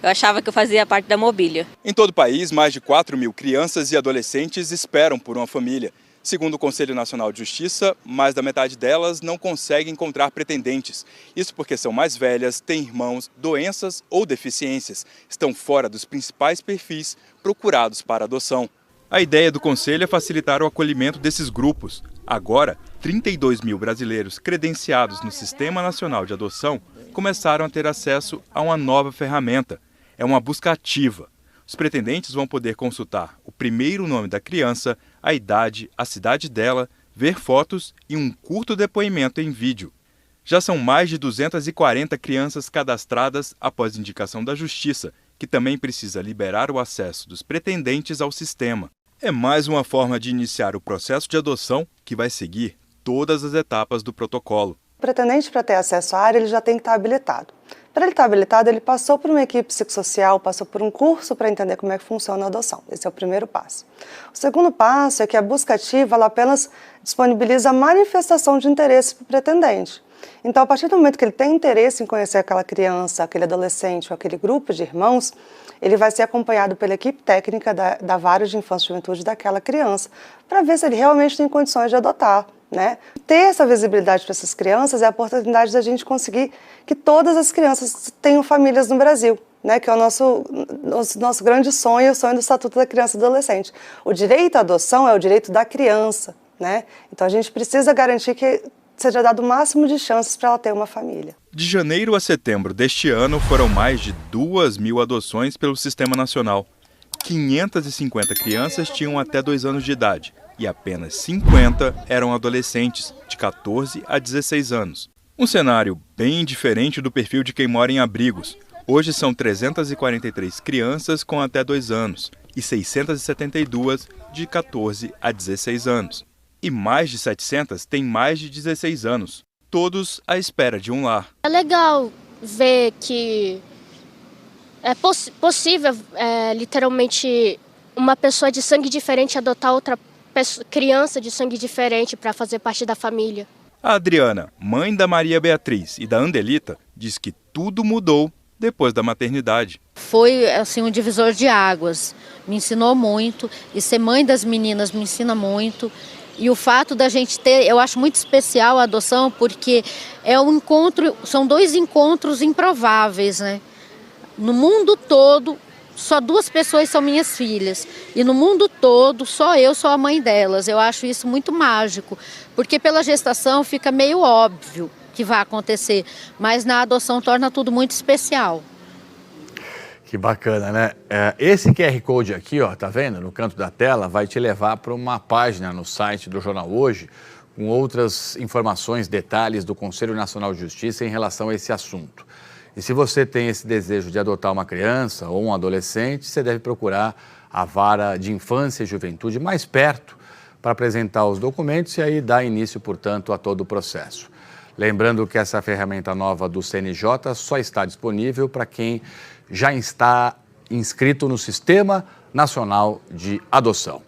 Eu achava que eu fazia parte da mobília. Em todo o país, mais de 4.000 crianças e adolescentes esperam por uma família. Segundo o Conselho Nacional de Justiça, mais da metade delas não consegue encontrar pretendentes. Isso porque são mais velhas, têm irmãos, doenças ou deficiências. Estão fora dos principais perfis procurados para adoção. A ideia do Conselho é facilitar o acolhimento desses grupos. Agora, 32 mil brasileiros credenciados no Sistema Nacional de Adoção começaram a ter acesso a uma nova ferramenta. É uma busca ativa. Os pretendentes vão poder consultar o primeiro nome da criança, a idade, a cidade dela, ver fotos e um curto depoimento em vídeo. Já são mais de 240 crianças cadastradas após indicação da Justiça, que também precisa liberar o acesso dos pretendentes ao sistema. É mais uma forma de iniciar o processo de adoção que vai seguir todas as etapas do protocolo. O pretendente, para ter acesso à área, ele já tem que estar habilitado. Para ele estar habilitado, ele passou por uma equipe psicossocial, passou por um curso para entender como é que funciona a adoção. Esse é o primeiro passo. O segundo passo é que a busca ativa ela apenas disponibiliza a manifestação de interesse para o pretendente. Então, a partir do momento que ele tem interesse em conhecer aquela criança, aquele adolescente ou aquele grupo de irmãos, ele vai ser acompanhado pela equipe técnica da Vara de Infância e Juventude daquela criança, para ver se ele realmente tem condições de adotar. Né? Ter essa visibilidade para essas crianças é a oportunidade da gente conseguir que todas as crianças tenham famílias no Brasil, né? Que é o nosso grande sonho, o sonho do Estatuto da Criança e do Adolescente. O direito à adoção é o direito da criança, né? Então a gente precisa garantir que seja dado o máximo de chances para ela ter uma família. De janeiro a setembro deste ano foram mais de 2.000 adoções pelo Sistema Nacional. 550 crianças tinham até 2 anos de idade. E apenas 50 eram adolescentes, de 14 a 16 anos. Um cenário bem diferente do perfil de quem mora em abrigos. Hoje são 343 crianças com até 2 anos e 672 de 14 a 16 anos. E mais de 700 têm mais de 16 anos, todos à espera de um lar. É legal ver que é possível, literalmente, uma pessoa de sangue diferente adotar outra criança de sangue diferente para fazer parte da família. A Adriana, mãe da Maria Beatriz e da Andelita, diz que tudo mudou depois da maternidade. Foi assim um divisor de águas, me ensinou muito, e ser mãe das meninas me ensina muito. E o fato da gente ter, eu acho muito especial a adoção, porque é um encontro, são 2 encontros improváveis, né? No mundo todo, só 2 pessoas são minhas filhas. E no mundo todo, só eu sou a mãe delas. Eu acho isso muito mágico, porque pela gestação fica meio óbvio que vai acontecer, mas na adoção torna tudo muito especial. Que bacana, né? Esse QR Code aqui, ó, tá vendo? No canto da tela, vai te levar para uma página no site do Jornal Hoje, com outras informações, detalhes do Conselho Nacional de Justiça em relação a esse assunto. E se você tem esse desejo de adotar uma criança ou um adolescente, você deve procurar a Vara de Infância e Juventude mais perto para apresentar os documentos e aí dar início, portanto, a todo o processo. Lembrando que essa ferramenta nova do CNJ só está disponível para quem já está inscrito no Sistema Nacional de Adoção.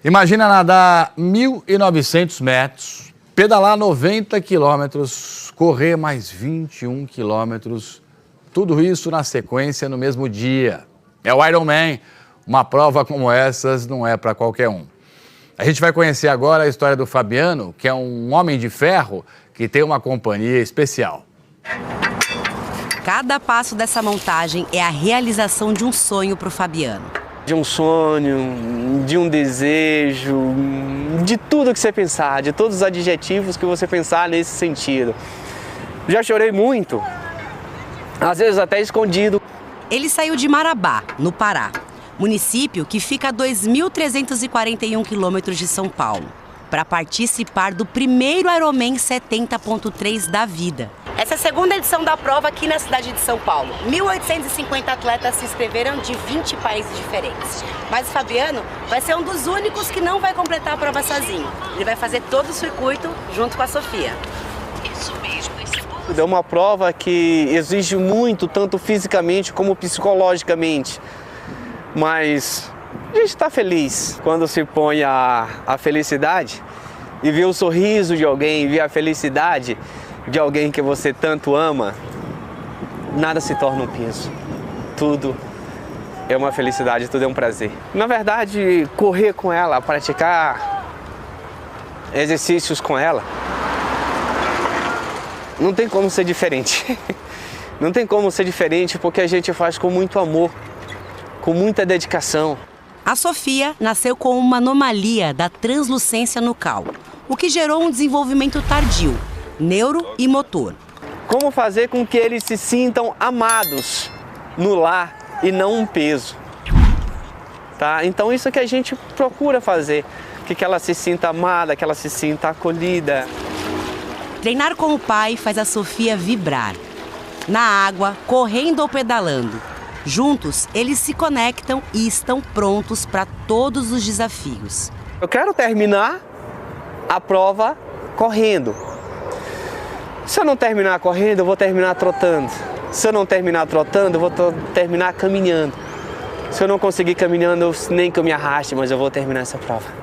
Imagina nadar 1.900 metros, pedalar 90 quilômetros, correr mais 21 quilômetros, tudo isso na sequência no mesmo dia. É o Ironman. Uma prova como essas não é para qualquer um. A gente vai conhecer agora a história do Fabiano, que é um homem de ferro que tem uma companhia especial. Cada passo dessa montagem é a realização de um sonho para o Fabiano. De um sonho, de um desejo, de tudo que você pensar, de todos os adjetivos que você pensar nesse sentido. Já chorei muito, às vezes até escondido. Ele saiu de Marabá, no Pará, município que fica a 2.341 quilômetros de São Paulo, para participar do primeiro Ironman 70.3 da vida. Essa é a segunda edição da prova aqui na cidade de São Paulo. 1.850 atletas se inscreveram de 20 países diferentes. Mas o Fabiano vai ser um dos únicos que não vai completar a prova sozinho. Ele vai fazer todo o circuito junto com a Sofia. Isso mesmo. É uma prova que exige muito, tanto fisicamente como psicologicamente. Mas a gente está feliz quando se põe a felicidade e vê o sorriso de alguém, vê a felicidade de alguém que você tanto ama, nada se torna um peso. Tudo é uma felicidade, tudo é um prazer. Na verdade, correr com ela, praticar exercícios com ela, não tem como ser diferente. Não tem como ser diferente porque a gente faz com muito amor, com muita dedicação. A Sofia nasceu com uma anomalia da translucência nucal, o que gerou um desenvolvimento tardio, neuro e motor. Como fazer com que eles se sintam amados no lar e não um peso? Tá? Então isso que a gente procura fazer, que ela se sinta amada, que ela se sinta acolhida. Treinar com o pai faz a Sofia vibrar. Na água, correndo ou pedalando. Juntos, eles se conectam e estão prontos para todos os desafios. Eu quero terminar a prova correndo. Se eu não terminar correndo, eu vou terminar trotando. Se eu não terminar trotando, eu vou terminar caminhando. Se eu não conseguir caminhando, nem que eu me arraste, mas eu vou terminar essa prova.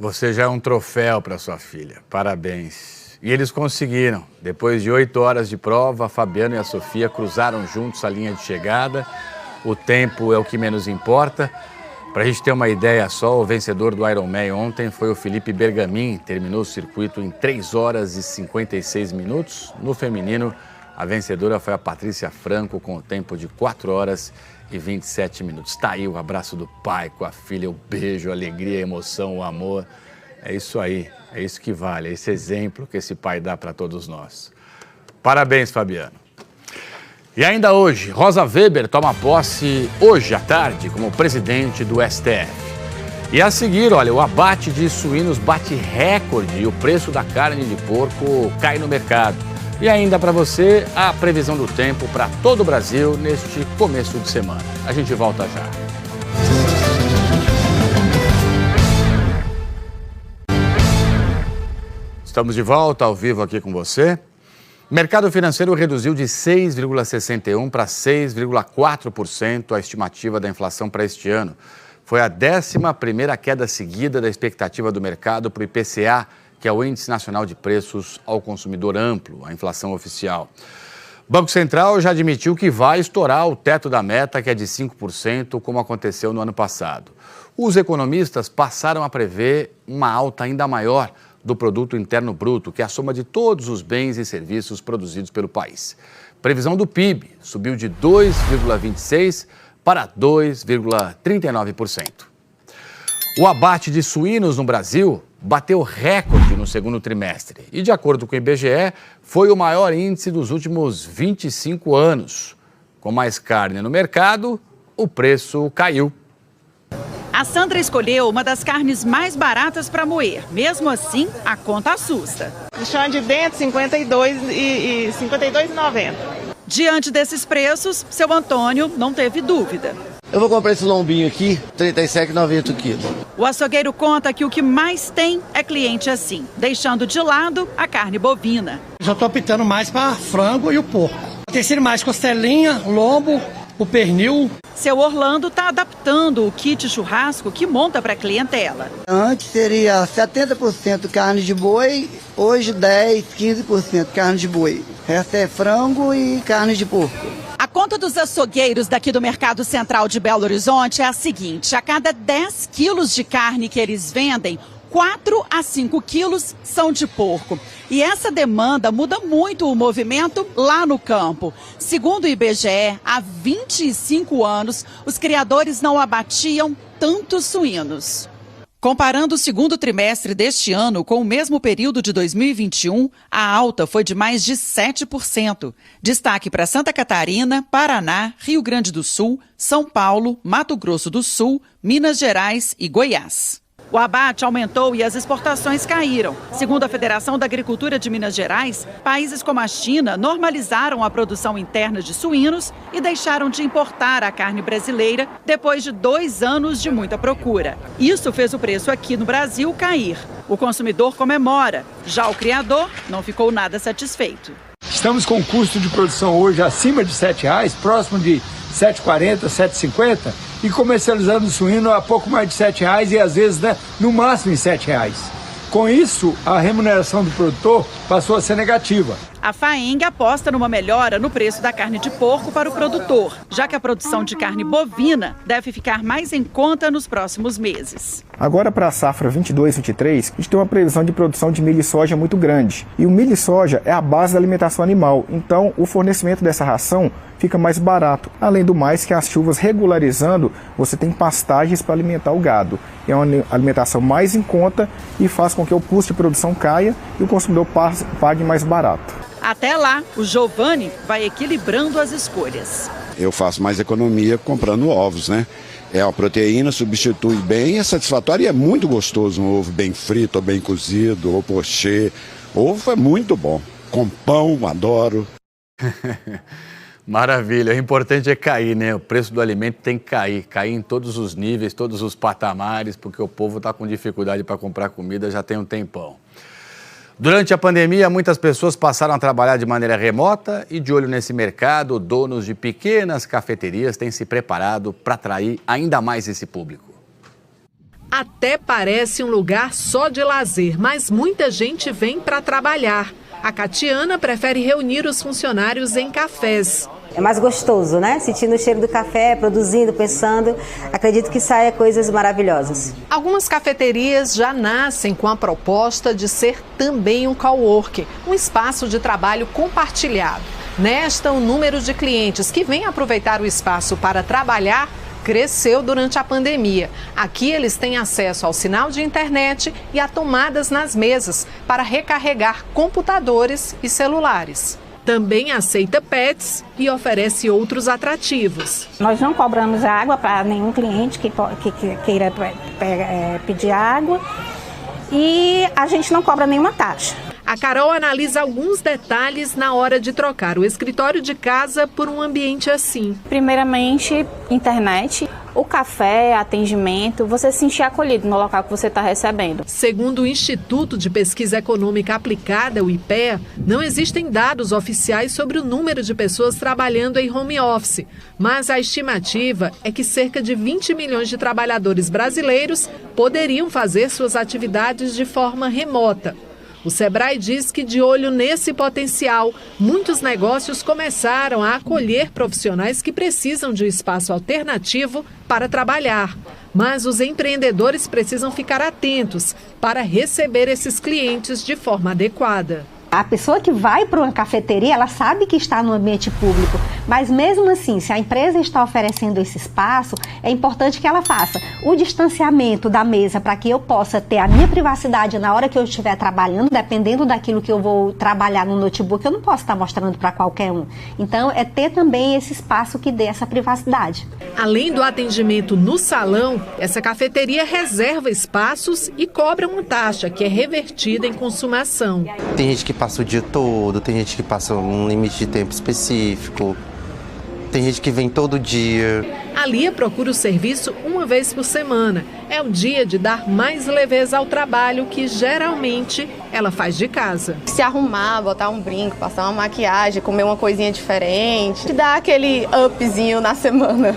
Você já é um troféu para sua filha. Parabéns. E eles conseguiram. Depois de 8 horas de prova, a Fabiana e a Sofia cruzaram juntos a linha de chegada. O tempo é o que menos importa. Para a gente ter uma ideia só, o vencedor do Ironman ontem foi o Felipe Bergamin. Terminou o circuito em 3 horas e 56 minutos. No feminino, a vencedora foi a Patrícia Franco, com o tempo de 4 horas e 27 minutos. Está aí o abraço do pai com a filha, o beijo, a alegria, a emoção, o amor. É isso aí, é isso que vale, é esse exemplo que esse pai dá para todos nós. Parabéns, Fabiano. E ainda hoje, Rosa Weber toma posse hoje à tarde como presidente do STF. E a seguir, olha, o abate de suínos bate recorde e o preço da carne de porco cai no mercado. E ainda para você, a previsão do tempo para todo o Brasil neste começo de semana. A gente volta já. Estamos de volta ao vivo aqui com você. O mercado financeiro reduziu de 6,61% para 6,4% a estimativa da inflação para este ano. Foi a 11ª queda seguida da expectativa do mercado para o IPCA, que é o Índice Nacional de Preços ao Consumidor Amplo, a inflação oficial. O Banco Central já admitiu que vai estourar o teto da meta, que é de 5%, como aconteceu no ano passado. Os economistas passaram a prever uma alta ainda maior do Produto Interno Bruto, que é a soma de todos os bens e serviços produzidos pelo país. Previsão do PIB subiu de 2,26% para 2,39%. O abate de suínos no Brasil bateu recorde no segundo trimestre e, de acordo com o IBGE, foi o maior índice dos últimos 25 anos. Com mais carne no mercado, o preço caiu. A Sandra escolheu uma das carnes mais baratas para moer. Mesmo assim, a conta assusta. O chão de dentro, R$ 52,90. Diante desses preços, seu Antônio não teve dúvida. Eu vou comprar esse lombinho aqui, R$ 37,90 o quilo. O açougueiro conta que o que mais tem é cliente assim, deixando de lado a carne bovina. Já estou optando mais para frango e o porco. Tem sido mais costelinha, lombo, o pernil. Seu Orlando está adaptando o kit churrasco que monta para a clientela. Antes seria 70% carne de boi, hoje 10%, 15% carne de boi. O resto é frango e carne de porco. A conta dos açougueiros daqui do Mercado Central de Belo Horizonte é a seguinte: a cada 10 quilos de carne que eles vendem, 4 a 5 quilos são de porco. E essa demanda muda muito o movimento lá no campo. Segundo o IBGE, há 25 anos, os criadores não abatiam tantos suínos. Comparando o segundo trimestre deste ano com o mesmo período de 2021, a alta foi de mais de 7%. Destaque para Santa Catarina, Paraná, Rio Grande do Sul, São Paulo, Mato Grosso do Sul, Minas Gerais e Goiás. O abate aumentou e as exportações caíram. Segundo a Federação da Agricultura de Minas Gerais, países como a China normalizaram a produção interna de suínos e deixaram de importar a carne brasileira depois de 2 anos de muita procura. Isso fez o preço aqui no Brasil cair. O consumidor comemora, já o criador não ficou nada satisfeito. Estamos com um custo de produção hoje acima de R$ 7,00, próximo de R$ 7,40, R$ 7,50 e comercializando o suíno a pouco mais de R$ 7,00 e às vezes, no máximo em R$ 7,00. Com isso, a remuneração do produtor passou a ser negativa. A FAENG aposta numa melhora no preço da carne de porco para o produtor, já que a produção de carne bovina deve ficar mais em conta nos próximos meses. Agora, para a safra 22-23, a gente tem uma previsão de produção de milho e soja muito grande. E o milho e soja é a base da alimentação animal, então o fornecimento dessa ração fica mais barato. Além do mais, que as chuvas regularizando, você tem pastagens para alimentar o gado. É uma alimentação mais em conta e faz com que o custo de produção caia e o consumidor pague mais barato. Até lá, o Giovanni vai equilibrando as escolhas. eu faço mais economia comprando ovos, né? É a proteína, substitui bem, é satisfatório e é muito gostoso um ovo bem frito ou bem cozido, ou pochê. Ovo é muito bom. Com pão, adoro. Maravilha. O importante é cair, né? O preço do alimento tem que cair. Cair em todos os níveis, todos os patamares, porque o povo está com dificuldade para comprar comida já tem um tempão. Durante a pandemia, muitas pessoas passaram a trabalhar de maneira remota e, de olho nesse mercado, donos de pequenas cafeterias têm se preparado para atrair ainda mais esse público. Até parece um lugar só de lazer, mas muita gente vem para trabalhar. A Catiana prefere reunir os funcionários em cafés. É mais gostoso, né? Sentindo o cheiro do café, produzindo, pensando. Acredito que saia coisas maravilhosas. Algumas cafeterias já nascem com a proposta de ser também um coworking, um espaço de trabalho compartilhado. Nesta, o número de clientes que vêm aproveitar o espaço para trabalhar cresceu durante a pandemia. Aqui eles têm acesso ao sinal de internet e a tomadas nas mesas para recarregar computadores e celulares. Também aceita pets e oferece outros atrativos. Nós não cobramos água para nenhum cliente que queira pedir água e a gente não cobra nenhuma taxa. A Carol analisa alguns detalhes na hora de trocar o escritório de casa por um ambiente assim. Primeiramente, internet, o café, atendimento, você se sentir acolhido no local que você está recebendo. Segundo o Instituto de Pesquisa Econômica Aplicada, o IPEA, não existem dados oficiais sobre o número de pessoas trabalhando em home office, mas a estimativa é que cerca de 20 milhões de trabalhadores brasileiros poderiam fazer suas atividades de forma remota. O Sebrae diz que, de olho nesse potencial, muitos negócios começaram a acolher profissionais que precisam de um espaço alternativo para trabalhar. Mas os empreendedores precisam ficar atentos para receber esses clientes de forma adequada. A pessoa que vai para uma cafeteria, ela sabe que está no ambiente público, mas mesmo assim, se a empresa está oferecendo esse espaço, é importante que ela faça o distanciamento da mesa para que eu possa ter a minha privacidade na hora que eu estiver trabalhando, dependendo daquilo que eu vou trabalhar no notebook, eu não posso estar mostrando para qualquer um. Então, é ter também esse espaço que dê essa privacidade. Além do atendimento no salão, essa cafeteria reserva espaços e cobra uma taxa que é revertida em consumação. Tem gente que passa o dia todo, tem gente que passa um limite de tempo específico, tem gente que vem todo dia. A Lia procura o serviço uma vez por semana. É o dia de dar mais leveza ao trabalho que geralmente ela faz de casa. Se arrumar, botar um brinco, passar uma maquiagem, comer uma coisinha diferente, dar aquele upzinho na semana.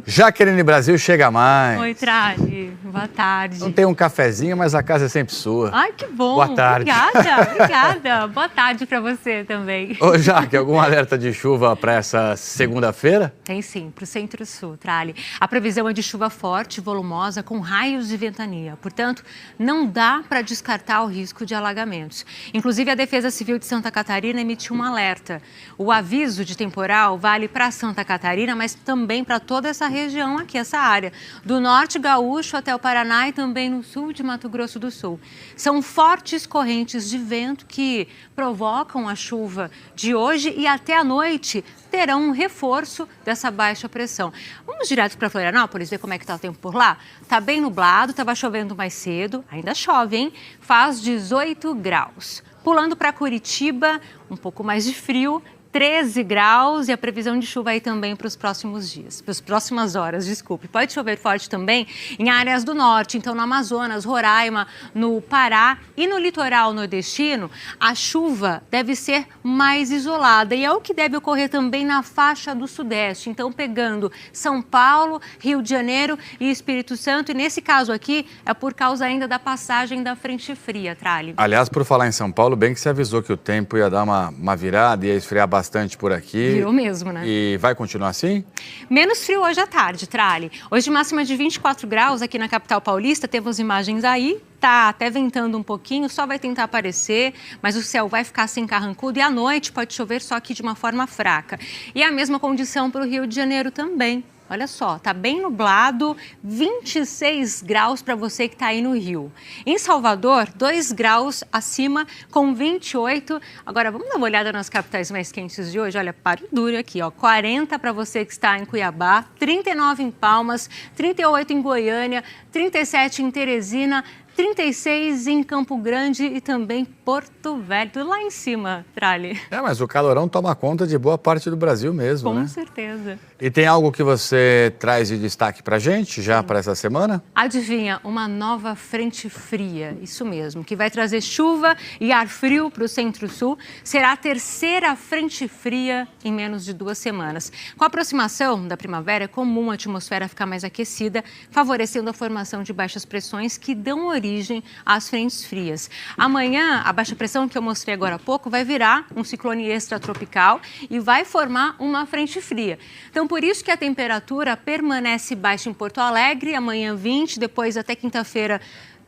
Jaqueline Brasil chega mais. Oi, Trali. Boa tarde. Não tem um cafezinho, mas a casa é sempre sua. Ai, que bom. Boa tarde. Obrigada. Boa tarde para você também. Ô, Jaque, algum alerta de chuva para essa segunda-feira? Tem sim, para o centro-sul, Trali. A previsão é de chuva forte, volumosa, com raios de ventania. Portanto, não dá para descartar o risco de alagamentos. Inclusive, a Defesa Civil de Santa Catarina emitiu um alerta. O aviso de temporal vale para Santa Catarina, mas também para toda essa região aqui, essa área, do norte gaúcho até o Paraná e também no sul de Mato Grosso do Sul. São fortes correntes de vento que provocam a chuva de hoje e até a noite terão um reforço dessa baixa pressão. Vamos direto para Florianópolis, ver como é que está o tempo por lá? Está bem nublado, estava chovendo mais cedo, ainda chove, hein? Faz 18 graus. Pulando para Curitiba, um pouco mais de frio, 13 graus e a previsão de chuva aí também para os próximos dias, para as próximas horas, desculpe. Pode chover forte também em áreas do norte, então no Amazonas, Roraima, no Pará e no litoral nordestino, a chuva deve ser mais isolada e é o que deve ocorrer também na faixa do sudeste, então pegando São Paulo, Rio de Janeiro e Espírito Santo, e nesse caso aqui é por causa ainda da passagem da frente fria, Trali. Aliás, por falar em São Paulo, bem que você avisou que o tempo ia dar uma virada, ia esfriar bastante por aqui. Virou mesmo, né? E vai continuar assim? Menos frio hoje à tarde, Trali. Hoje máxima de 24 graus aqui na capital paulista, temos imagens aí. Tá até ventando um pouquinho, só vai tentar aparecer, mas o céu vai ficar sem carrancudo e à noite pode chover só aqui de uma forma fraca. E a mesma condição para o Rio de Janeiro também. Olha só, tá bem nublado, 26 graus para você que está aí no Rio. Em Salvador, 2 graus acima, com 28. Agora, vamos dar uma olhada nas capitais mais quentes de hoje. Olha, páreo duro aqui, ó. 40 para você que está em Cuiabá, 39 em Palmas, 38 em Goiânia, 37 em Teresina, 36 em Campo Grande e também Porto Velho, tudo lá em cima, Trali. Mas o calorão toma conta de boa parte do Brasil mesmo, né? Com certeza. E tem algo que você traz de destaque pra gente já para essa semana? Adivinha, uma nova frente fria, isso mesmo, que vai trazer chuva e ar frio para o Centro-Sul. Será a terceira frente fria em menos de 2 semanas. Com a aproximação da primavera, é comum a atmosfera ficar mais aquecida, favorecendo a formação de baixas pressões que dão origem às frentes frias. Amanhã, a baixa pressão que eu mostrei agora há pouco vai virar um ciclone extratropical e vai formar uma frente fria. Então, por isso que a temperatura permanece baixa em Porto Alegre, amanhã 20, depois até quinta-feira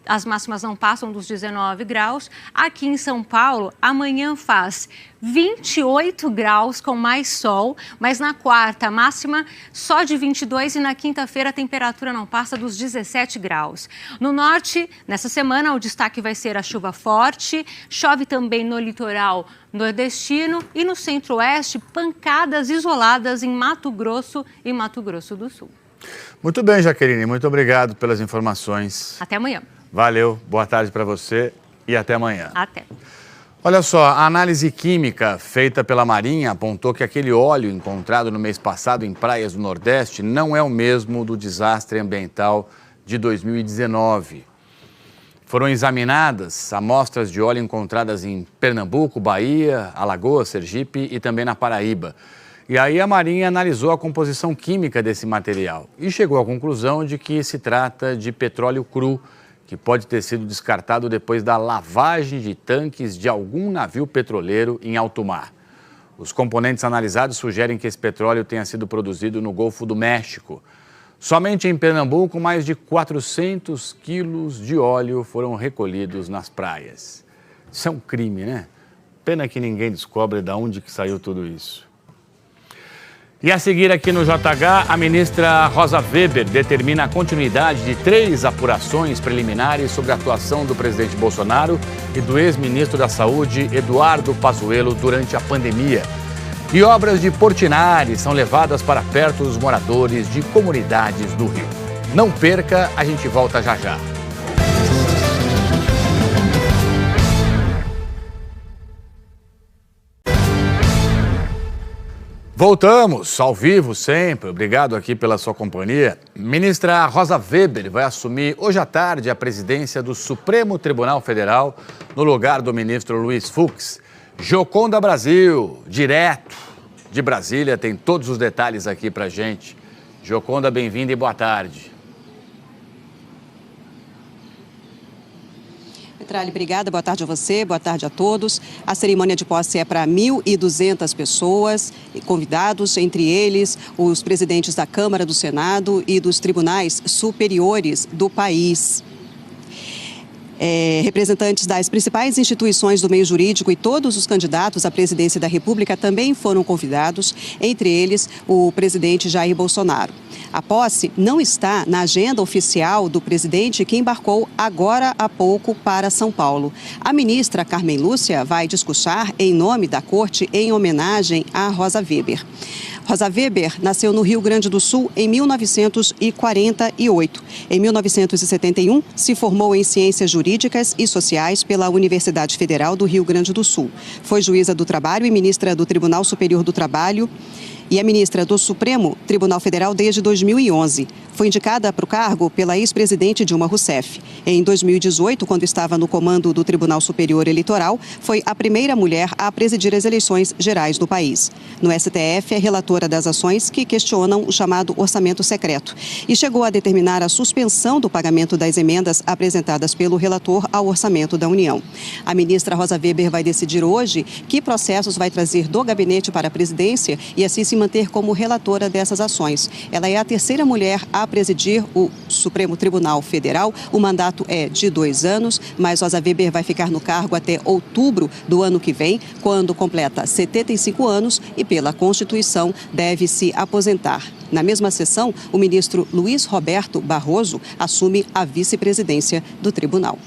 as máximas não passam dos 19 graus. Aqui em São Paulo, amanhã faz 28 graus com mais sol, mas na quarta, a máxima só de 22 e na quinta-feira a temperatura não passa dos 17 graus. No norte, nessa semana, o destaque vai ser a chuva forte, chove também no litoral nordestino e no centro-oeste, pancadas isoladas em Mato Grosso e Mato Grosso do Sul. Muito bem, Jaqueline, muito obrigado pelas informações. Até amanhã. Valeu, boa tarde para você e até amanhã. Até. Olha só, a análise química feita pela Marinha apontou que aquele óleo encontrado no mês passado em praias do Nordeste não é o mesmo do desastre ambiental de 2019. Foram examinadas amostras de óleo encontradas em Pernambuco, Bahia, Alagoas, Sergipe e também na Paraíba. E aí a Marinha analisou a composição química desse material e chegou à conclusão de que se trata de petróleo cru, que pode ter sido descartado depois da lavagem de tanques de algum navio petroleiro em alto mar. Os componentes analisados sugerem que esse petróleo tenha sido produzido no Golfo do México. Somente em Pernambuco, mais de 400 quilos de óleo foram recolhidos nas praias. Isso é um crime, né? Pena que ninguém descobre de onde que saiu tudo isso. E a seguir aqui no JH, a ministra Rosa Weber determina a continuidade de 3 apurações preliminares sobre a atuação do presidente Bolsonaro e do ex-ministro da Saúde, Eduardo Pazuello, durante a pandemia. E obras de Portinari são levadas para perto dos moradores de comunidades do Rio. Não perca, a gente volta já já. Voltamos, ao vivo sempre. Obrigado aqui pela sua companhia. Ministra Rosa Weber vai assumir hoje à tarde a presidência do Supremo Tribunal Federal no lugar do ministro Luiz Fux. Gioconda Brasil, direto de Brasília, tem todos os detalhes aqui pra gente. Gioconda, bem-vinda e boa tarde. Trali, obrigada, boa tarde a você, boa tarde a todos. A cerimônia de posse é para 1.200 pessoas, convidados, entre eles os presidentes da Câmara, do Senado e dos tribunais superiores do país. Representantes das principais instituições do meio jurídico e todos os candidatos à presidência da República também foram convidados, entre eles o presidente Jair Bolsonaro. A posse não está na agenda oficial do presidente, que embarcou agora há pouco para São Paulo. A ministra Carmen Lúcia vai discursar em nome da corte em homenagem a Rosa Weber. Rosa Weber nasceu no Rio Grande do Sul em 1948. Em 1971, se formou em Ciências Jurídicas e Sociais pela Universidade Federal do Rio Grande do Sul. Foi juíza do trabalho e ministra do Tribunal Superior do Trabalho e é ministra do Supremo Tribunal Federal desde 2011. Foi indicada para o cargo pela ex-presidente Dilma Rousseff. Em 2018, quando estava no comando do Tribunal Superior Eleitoral, foi a primeira mulher a presidir as eleições gerais do país. No STF, é relatora das ações que questionam o chamado orçamento secreto e chegou a determinar a suspensão do pagamento das emendas apresentadas pelo relator ao orçamento da União. A ministra Rosa Weber vai decidir hoje que processos vai trazer do gabinete para a presidência e assim se manter como relatora dessas ações. Ela é a terceira mulher a presidir o Supremo Tribunal Federal. O mandato é de 2 anos, mas Rosa Weber vai ficar no cargo até outubro do ano que vem, quando completa 75 anos e, pela Constituição, deve se aposentar. Na mesma sessão, o ministro Luiz Roberto Barroso assume a vice-presidência do tribunal.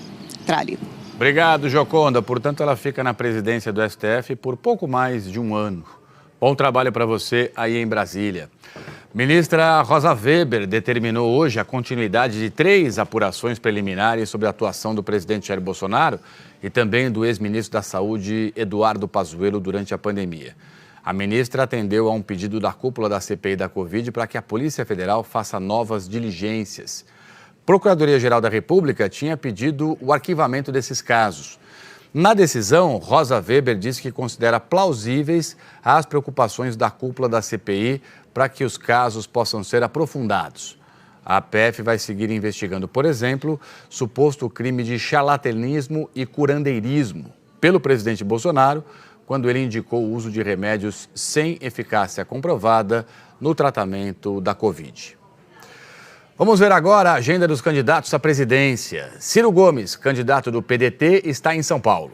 Trali. Obrigado, Joconda. Portanto, ela fica na presidência do STF por pouco mais de 1 ano. Bom trabalho para você aí em Brasília. Ministra Rosa Weber determinou hoje a continuidade de 3 apurações preliminares sobre a atuação do presidente Jair Bolsonaro e também do ex-ministro da Saúde, Eduardo Pazuello, durante a pandemia. A ministra atendeu a um pedido da cúpula da CPI da Covid para que a Polícia Federal faça novas diligências. A Procuradoria-Geral da República tinha pedido o arquivamento desses casos. Na decisão, Rosa Weber disse que considera plausíveis as preocupações da cúpula da CPI para que os casos possam ser aprofundados. A PF vai seguir investigando, por exemplo, suposto crime de charlatanismo e curandeirismo pelo presidente Bolsonaro, quando ele indicou o uso de remédios sem eficácia comprovada no tratamento da Covid. Vamos ver agora a agenda dos candidatos à presidência. Ciro Gomes, candidato do PDT, está em São Paulo.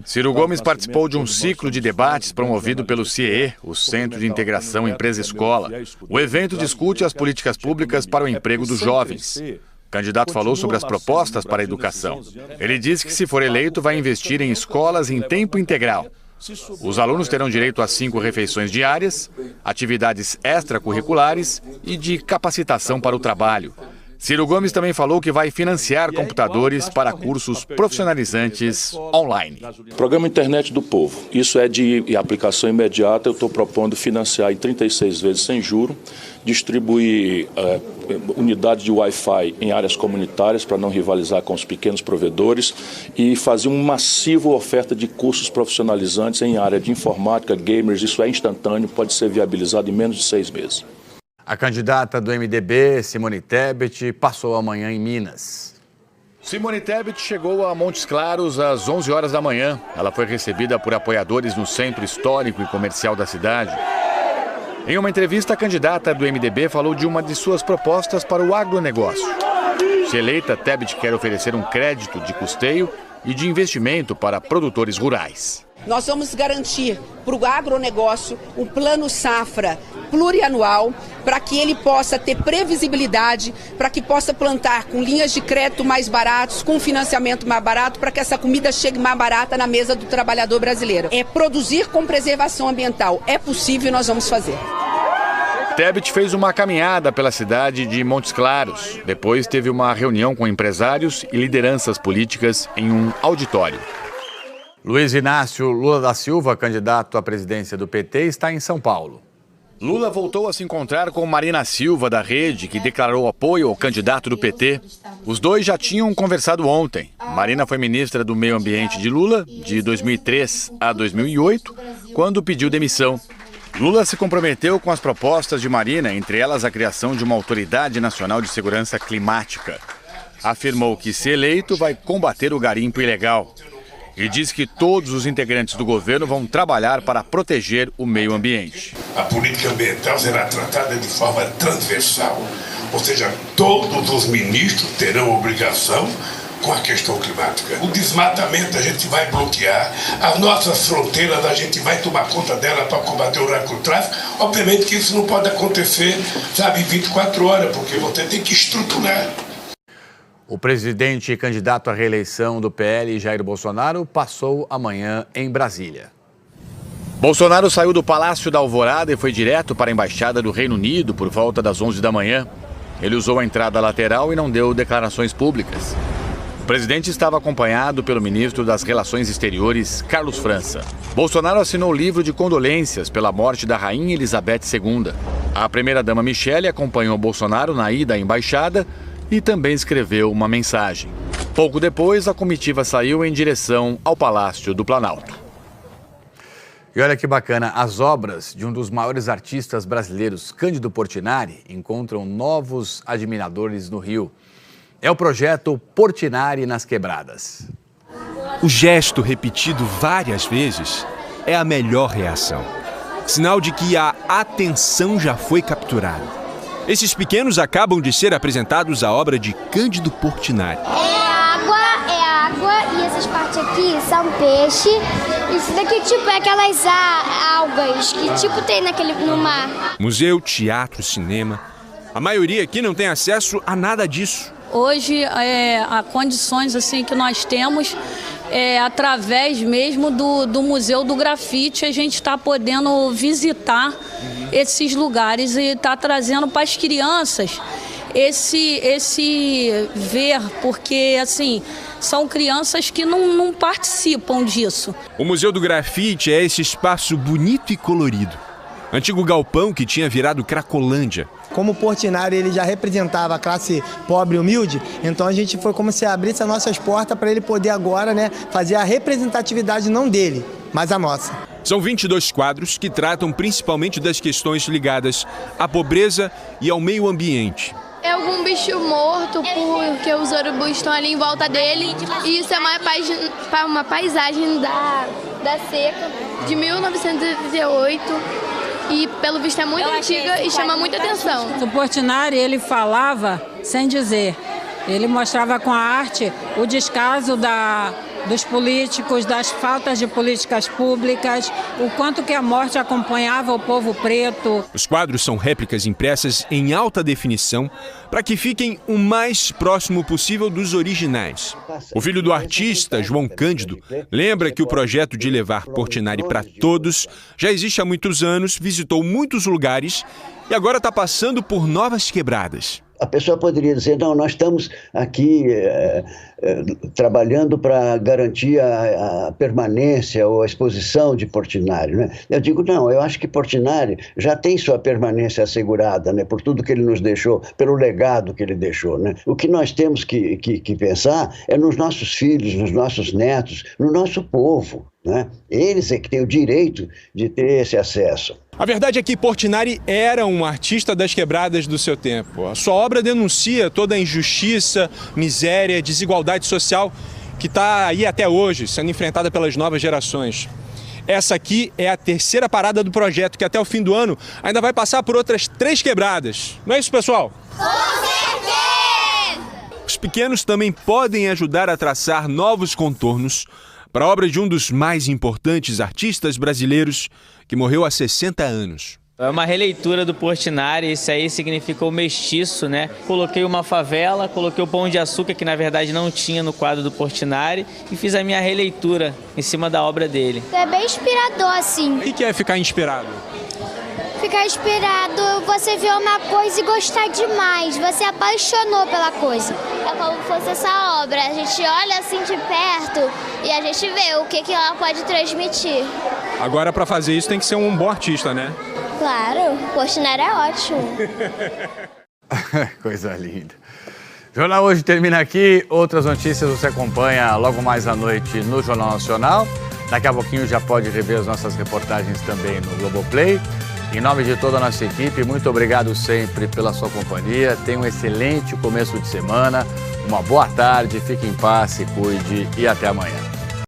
Ciro Gomes participou de um ciclo de debates promovido pelo CIE, o Centro de Integração Empresa-Escola. O evento discute as políticas públicas para o emprego dos jovens. O candidato falou sobre as propostas para a educação. Ele disse que, se for eleito, vai investir em escolas em tempo integral. Os alunos terão direito a 5 refeições diárias, atividades extracurriculares e de capacitação para o trabalho. Ciro Gomes também falou que vai financiar computadores para cursos profissionalizantes online. Programa Internet do Povo. Isso é de aplicação imediata. Eu estou propondo financiar em 36 vezes sem juro, distribuir unidades de Wi-Fi em áreas comunitárias para não rivalizar com os pequenos provedores e fazer uma massiva oferta de cursos profissionalizantes em área de informática, gamers. Isso é instantâneo, pode ser viabilizado em menos de 6 meses. A candidata do MDB, Simone Tebet, passou a manhã em Minas. Simone Tebet chegou a Montes Claros às 11 horas da manhã. Ela foi recebida por apoiadores no centro histórico e comercial da cidade. Em uma entrevista, a candidata do MDB falou de uma de suas propostas para o agronegócio. Se eleita, Tebet quer oferecer um crédito de custeio e de investimento para produtores rurais. Nós vamos garantir para o agronegócio um plano safra plurianual para que ele possa ter previsibilidade, para que possa plantar com linhas de crédito mais baratos, com financiamento mais barato, para que essa comida chegue mais barata na mesa do trabalhador brasileiro. É produzir com preservação ambiental. É possível e nós vamos fazer. Tebet fez uma caminhada pela cidade de Montes Claros. Depois teve uma reunião com empresários e lideranças políticas em um auditório. Luiz Inácio Lula da Silva, candidato à presidência do PT, está em São Paulo. Lula voltou a se encontrar com Marina Silva, da Rede, que declarou apoio ao candidato do PT. Os dois já tinham conversado ontem. Marina foi ministra do Meio Ambiente de Lula, de 2003 a 2008, quando pediu demissão. Lula se comprometeu com as propostas de Marina, entre elas a criação de uma Autoridade Nacional de Segurança Climática. Afirmou que, se eleito, vai combater o garimpo ilegal. E diz que todos os integrantes do governo vão trabalhar para proteger o meio ambiente. A política ambiental será tratada de forma transversal, ou seja, todos os ministros terão obrigação com a questão climática. O desmatamento a gente vai bloquear, as nossas fronteiras a gente vai tomar conta dela para combater o narcotráfico. Obviamente que isso não pode acontecer, 24 horas, porque você tem que estruturar. O presidente e candidato à reeleição do PL, Jair Bolsonaro, passou a manhã em Brasília. Bolsonaro saiu do Palácio da Alvorada e foi direto para a Embaixada do Reino Unido por volta das 11 da manhã. Ele usou a entrada lateral e não deu declarações públicas. O presidente estava acompanhado pelo ministro das Relações Exteriores, Carlos França. Bolsonaro assinou o livro de condolências pela morte da Rainha Elizabeth II. A primeira-dama Michele acompanhou Bolsonaro na ida à embaixada e também escreveu uma mensagem. Pouco depois, a comitiva saiu em direção ao Palácio do Planalto. E olha que bacana, as obras de um dos maiores artistas brasileiros, Cândido Portinari, encontram novos admiradores no Rio. É o projeto Portinari nas Quebradas. O gesto repetido várias vezes é a melhor reação. sinal de que a atenção já foi capturada. Esses pequenos acabam de ser apresentados à obra de Cândido Portinari. É água e essas partes aqui são peixe. Isso daqui tipo é aquelas algas que tipo tem no mar. Museu, teatro, cinema. A maioria aqui não tem acesso a nada disso. Hoje, há condições assim que nós temos, através mesmo do Museu do Grafite, a gente está podendo visitar esses lugares e está trazendo para as crianças esse ver, porque assim, são crianças que não participam disso. O Museu do Grafite é esse espaço bonito e colorido. Antigo galpão que tinha virado Cracolândia. Como o Portinari ele já representava a classe pobre e humilde, então a gente foi como se abrisse as nossas portas para ele poder agora, fazer a representatividade não dele, mas a nossa. São 22 quadros que tratam principalmente das questões ligadas à pobreza e ao meio ambiente. É algum bicho morto, porque os urubus estão ali em volta dele. E isso é uma paisagem da seca de 1988. E pelo visto é muito antiga e chama muita atenção. O Portinari, ele falava sem dizer. Ele mostrava com a arte o descaso dos políticos, das faltas de políticas públicas, o quanto que a morte acompanhava o povo preto. Os quadros são réplicas impressas em alta definição para que fiquem o mais próximo possível dos originais. O filho do artista, João Cândido, lembra que o projeto de levar Portinari para todos já existe há muitos anos, visitou muitos lugares e agora está passando por novas quebradas. A pessoa poderia dizer, não, nós estamos aqui trabalhando para garantir a permanência ou a exposição de Portinari, né? Eu digo, não, eu acho que Portinari já tem sua permanência assegurada, né? Por tudo que ele nos deixou, pelo legado que ele deixou, né? O que nós temos que pensar é nos nossos filhos, nos nossos netos, no nosso povo, né? Eles é que têm o direito de ter esse acesso. A verdade é que Portinari era um artista das quebradas do seu tempo. A sua obra denuncia toda a injustiça, miséria, desigualdade social que está aí até hoje, sendo enfrentada pelas novas gerações. Essa aqui é a terceira parada do projeto, que até o fim do ano ainda vai passar por outras 3 quebradas. Não é isso, pessoal? Com certeza! Os pequenos também podem ajudar a traçar novos contornos para a obra de um dos mais importantes artistas brasileiros que morreu há 60 anos. É uma releitura do Portinari, isso aí significou mestiço, né? Coloquei uma favela, coloquei o Pão de Açúcar, que na verdade não tinha no quadro do Portinari, e fiz a minha releitura em cima da obra dele. É bem inspirador, assim. O que é ficar inspirado? Ficar inspirado, você vê uma coisa e gostar demais, você apaixonou pela coisa. É como se fosse essa obra, a gente olha assim de perto e a gente vê o que ela pode transmitir. Agora, para fazer isso, tem que ser um bom artista, né? Claro, o Portinari é ótimo. Coisa linda. O Jornal Hoje termina aqui. Outras notícias você acompanha logo mais à noite no Jornal Nacional. Daqui a pouquinho já pode rever as nossas reportagens também no Globoplay. Em nome de toda a nossa equipe, muito obrigado sempre pela sua companhia. Tenha um excelente começo de semana, uma boa tarde, fique em paz, se cuide e até amanhã.